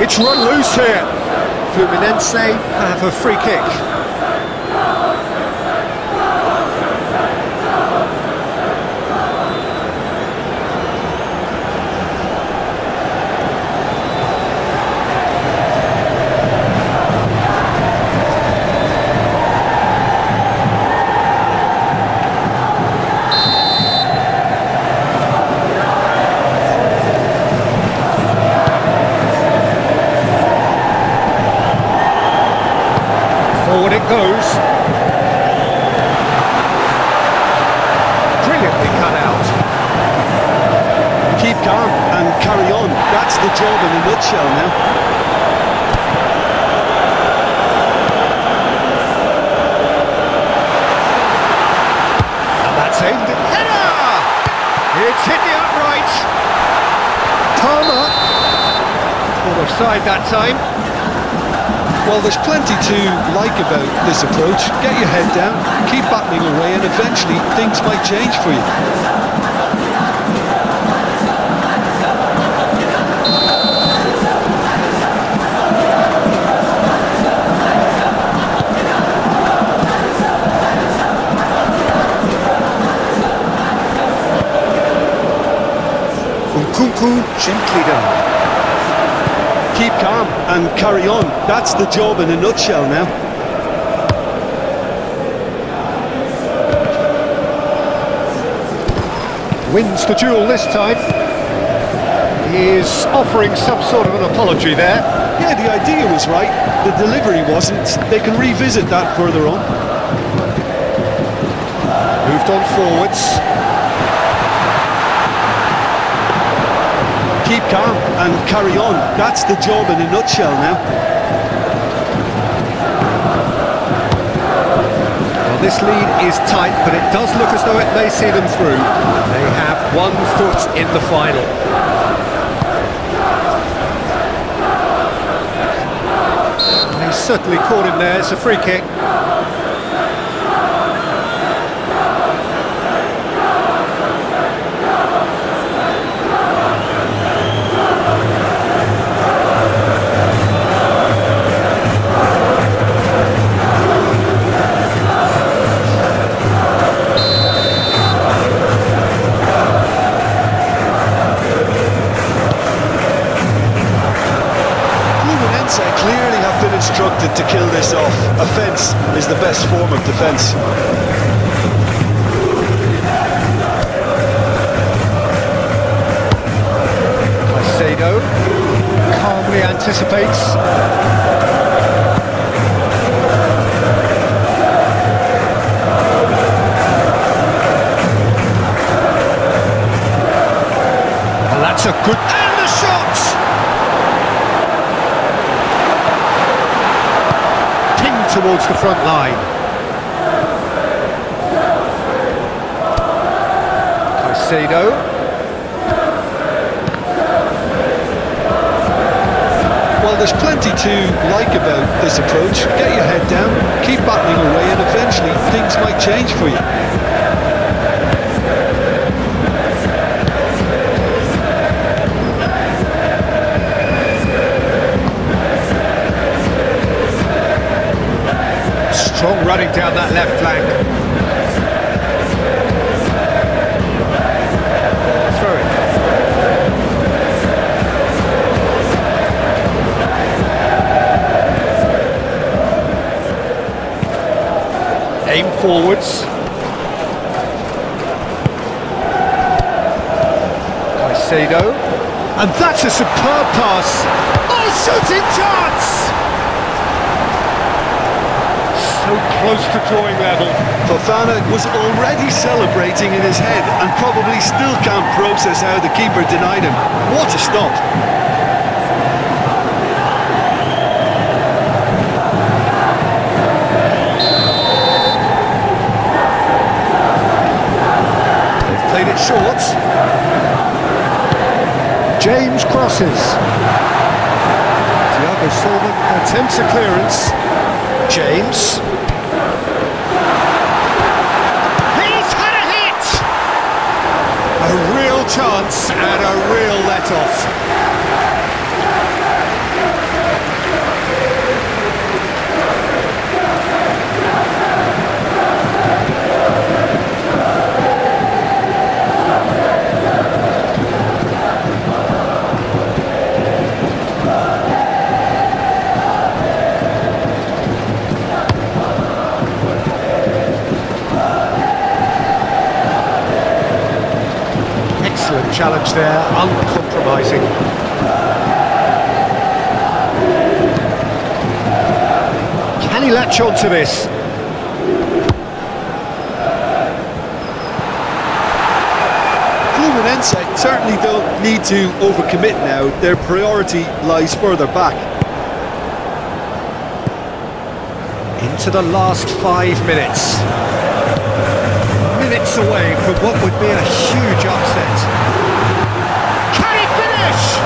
It's run loose here. Fluminense have a free kick. Forward it goes. Brilliantly cut out. Keep calm and carry on. That's the job in a nutshell now. And that's aimed at header! It's hit the upright. Palmer. Caught offside that time. Well, there's plenty to like about this approach. Get your head down, keep battling away, and eventually things might change for you. Nkunku gently done. Keep calm and carry on. That's the job in a nutshell now. Wins the duel this time. He is offering some sort of an apology there. Yeah, the idea was right. The delivery wasn't. They can revisit that further on. Moved on forwards. Keep calm and carry on. That's the job in a nutshell now. Well, this lead is tight, but it does look as though it may see them through. They have 1 foot in the final. He's certainly caught him there. It's a free kick. Clearly have been instructed to kill this off. Offence is the best form of defence. Caicedo calmly anticipates. Well, that's a good... And the shot! Towards the front line. Caicedo. Well, there's plenty to like about this approach. Get your head down, keep battling away, and eventually things might change for you. Strong running down that left flank. Throw it. Aim forwards. Caicedo. And that's a superb pass. Oh, shooting chance! So close to drawing level. Fofana was already celebrating in his head and probably still can't process how the keeper denied him. What a stop! They've played it short. James crosses. Thiago Silva attempts a clearance. James. He's had a hit! A real chance and a real let-off. Excellent challenge there, uncompromising. Can Can he latch on to this? Fluminense certainly don't need to overcommit now. Their priority lies further back. Into the last 5 minutes. Minutes away from what would be a huge upset. Can he finish?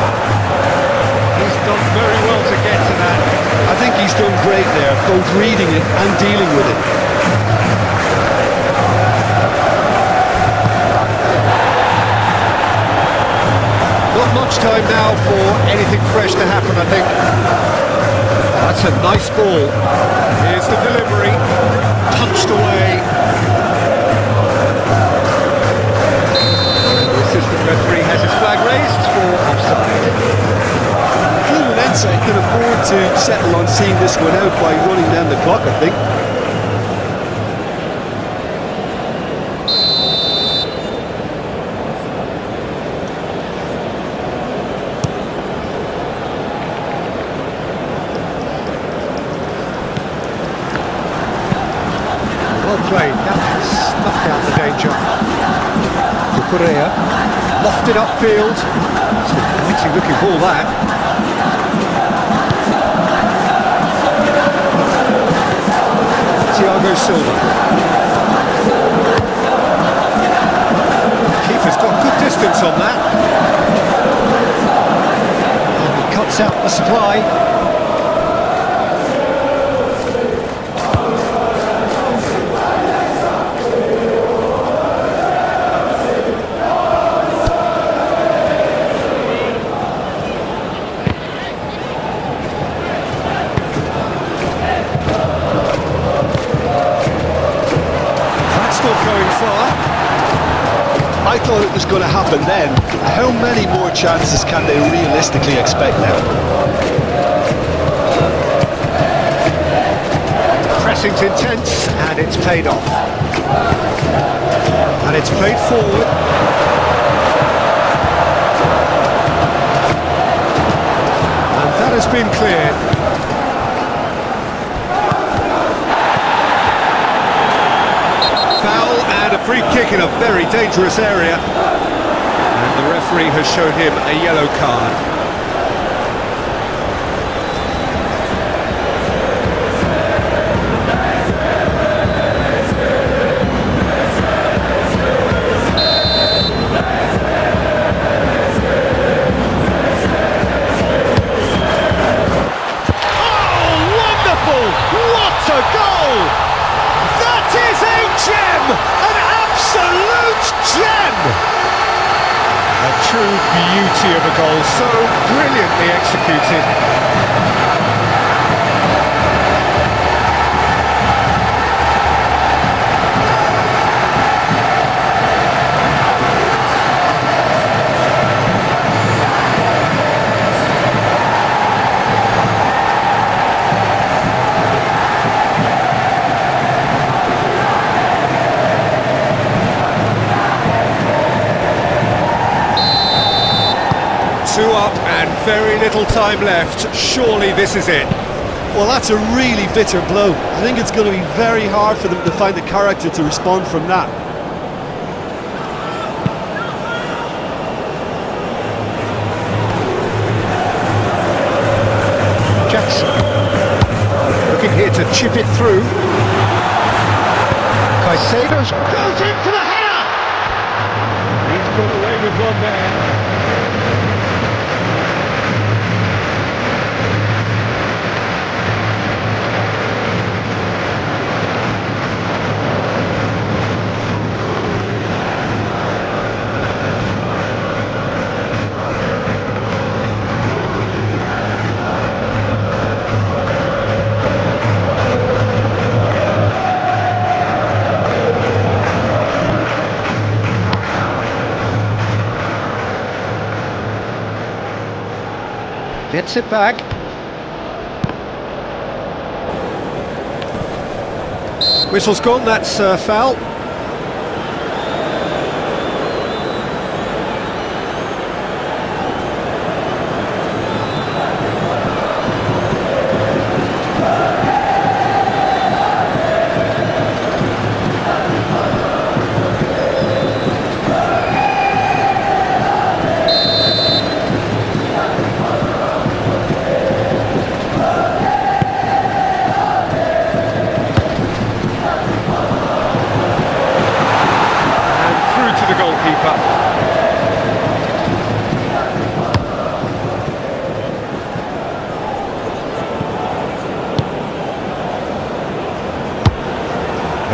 He's done very well to get to that. I think he's done great there, both reading it and dealing with it. Not much time now for anything fresh to happen, I think. That's a nice ball. Here's the delivery. Punched away. The assistant referee has his flag raised for offside. Fluminense can afford to settle on seeing this one out by running down the clock, I think. Well played, that snuffed out the danger. Correa, lofted upfield. It's a mighty looking ball, that. Thiago Silva. Keeper's got good distance on that. And he cuts out the supply. Going far. I thought it was going to happen then. How many more chances can they realistically expect now? Pressing's intense and it's paid off. And it's played forward. And that has been cleared. Foul and a free kick in a very dangerous area. And the referee has shown him a yellow card. Oh, wonderful! What a goal! That is a gem! An absolute gem! A true beauty of a goal, so brilliantly executed. Two up and very little time left. Surely this is it. Well, that's a really bitter blow. I think it's going to be very hard for them to find the character to respond from that. Jackson looking here to chip it through. Caicedo goes in for the header. He's got away with one there. Gets it back. Whistle's gone, that's foul.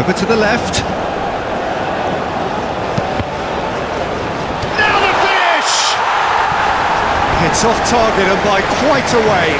Over to the left. Now the finish! It's off target and by quite a way.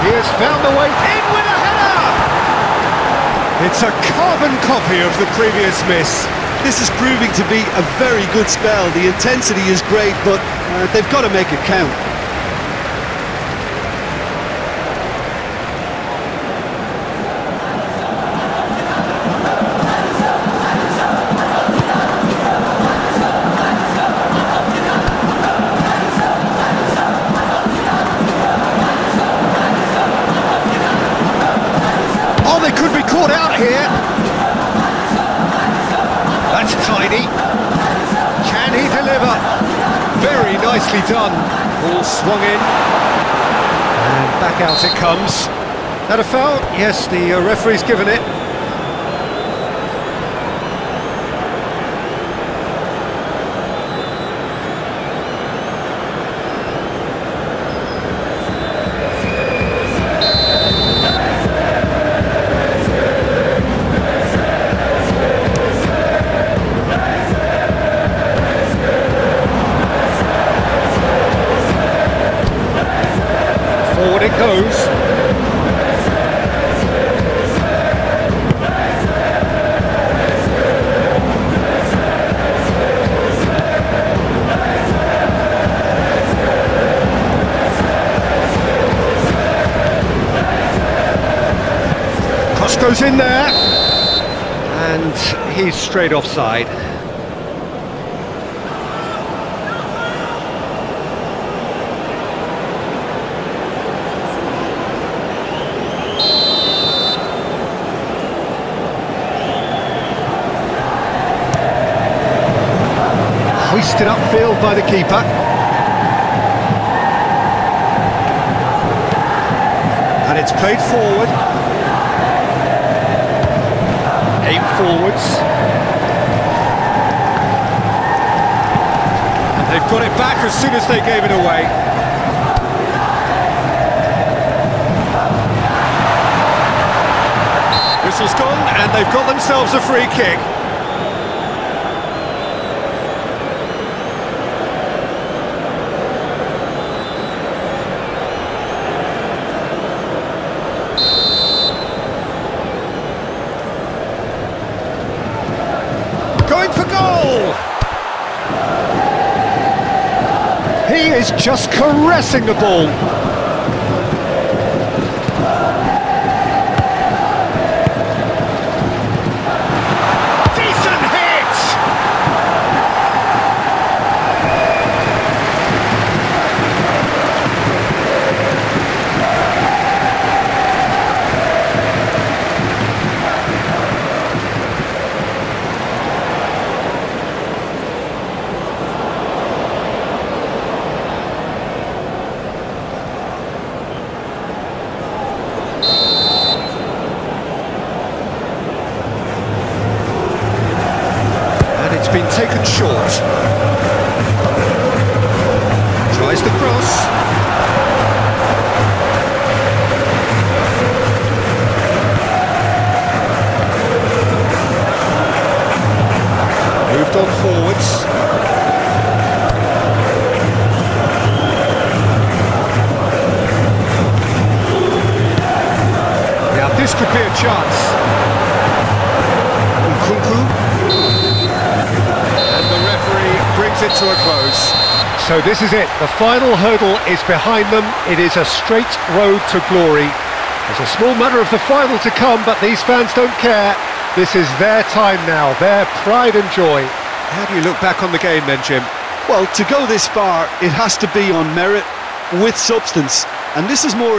He has found the way in with a header! It's a carbon copy of the previous miss. This is proving to be a very good spell. The intensity is great, but they've got to make it count. Could be caught out here. That's tidy. Can he deliver? Very nicely done. Ball swung in. And back out it comes. That a foul? Yes, the referee's given it. Forward it goes. Cross goes in there. And he's straight offside. Hoisted upfield by the keeper. And it's played forward. Aim forwards. And they've got it back as soon as they gave it away. Whistle's gone and they've got themselves a free kick. Going for goal! He is just caressing the ball. Decent hit! Been taken short. Tries the cross. Moved on forwards. Now this could be a chance. Brings it to a close. So this is it. The final hurdle is behind them. It is a straight road to glory. There's a small matter of the final to come, but these fans don't care. This is their time now, their pride and joy. How do you look back on the game then, Jim? Well, to go this far, it has to be on merit with substance. And this is more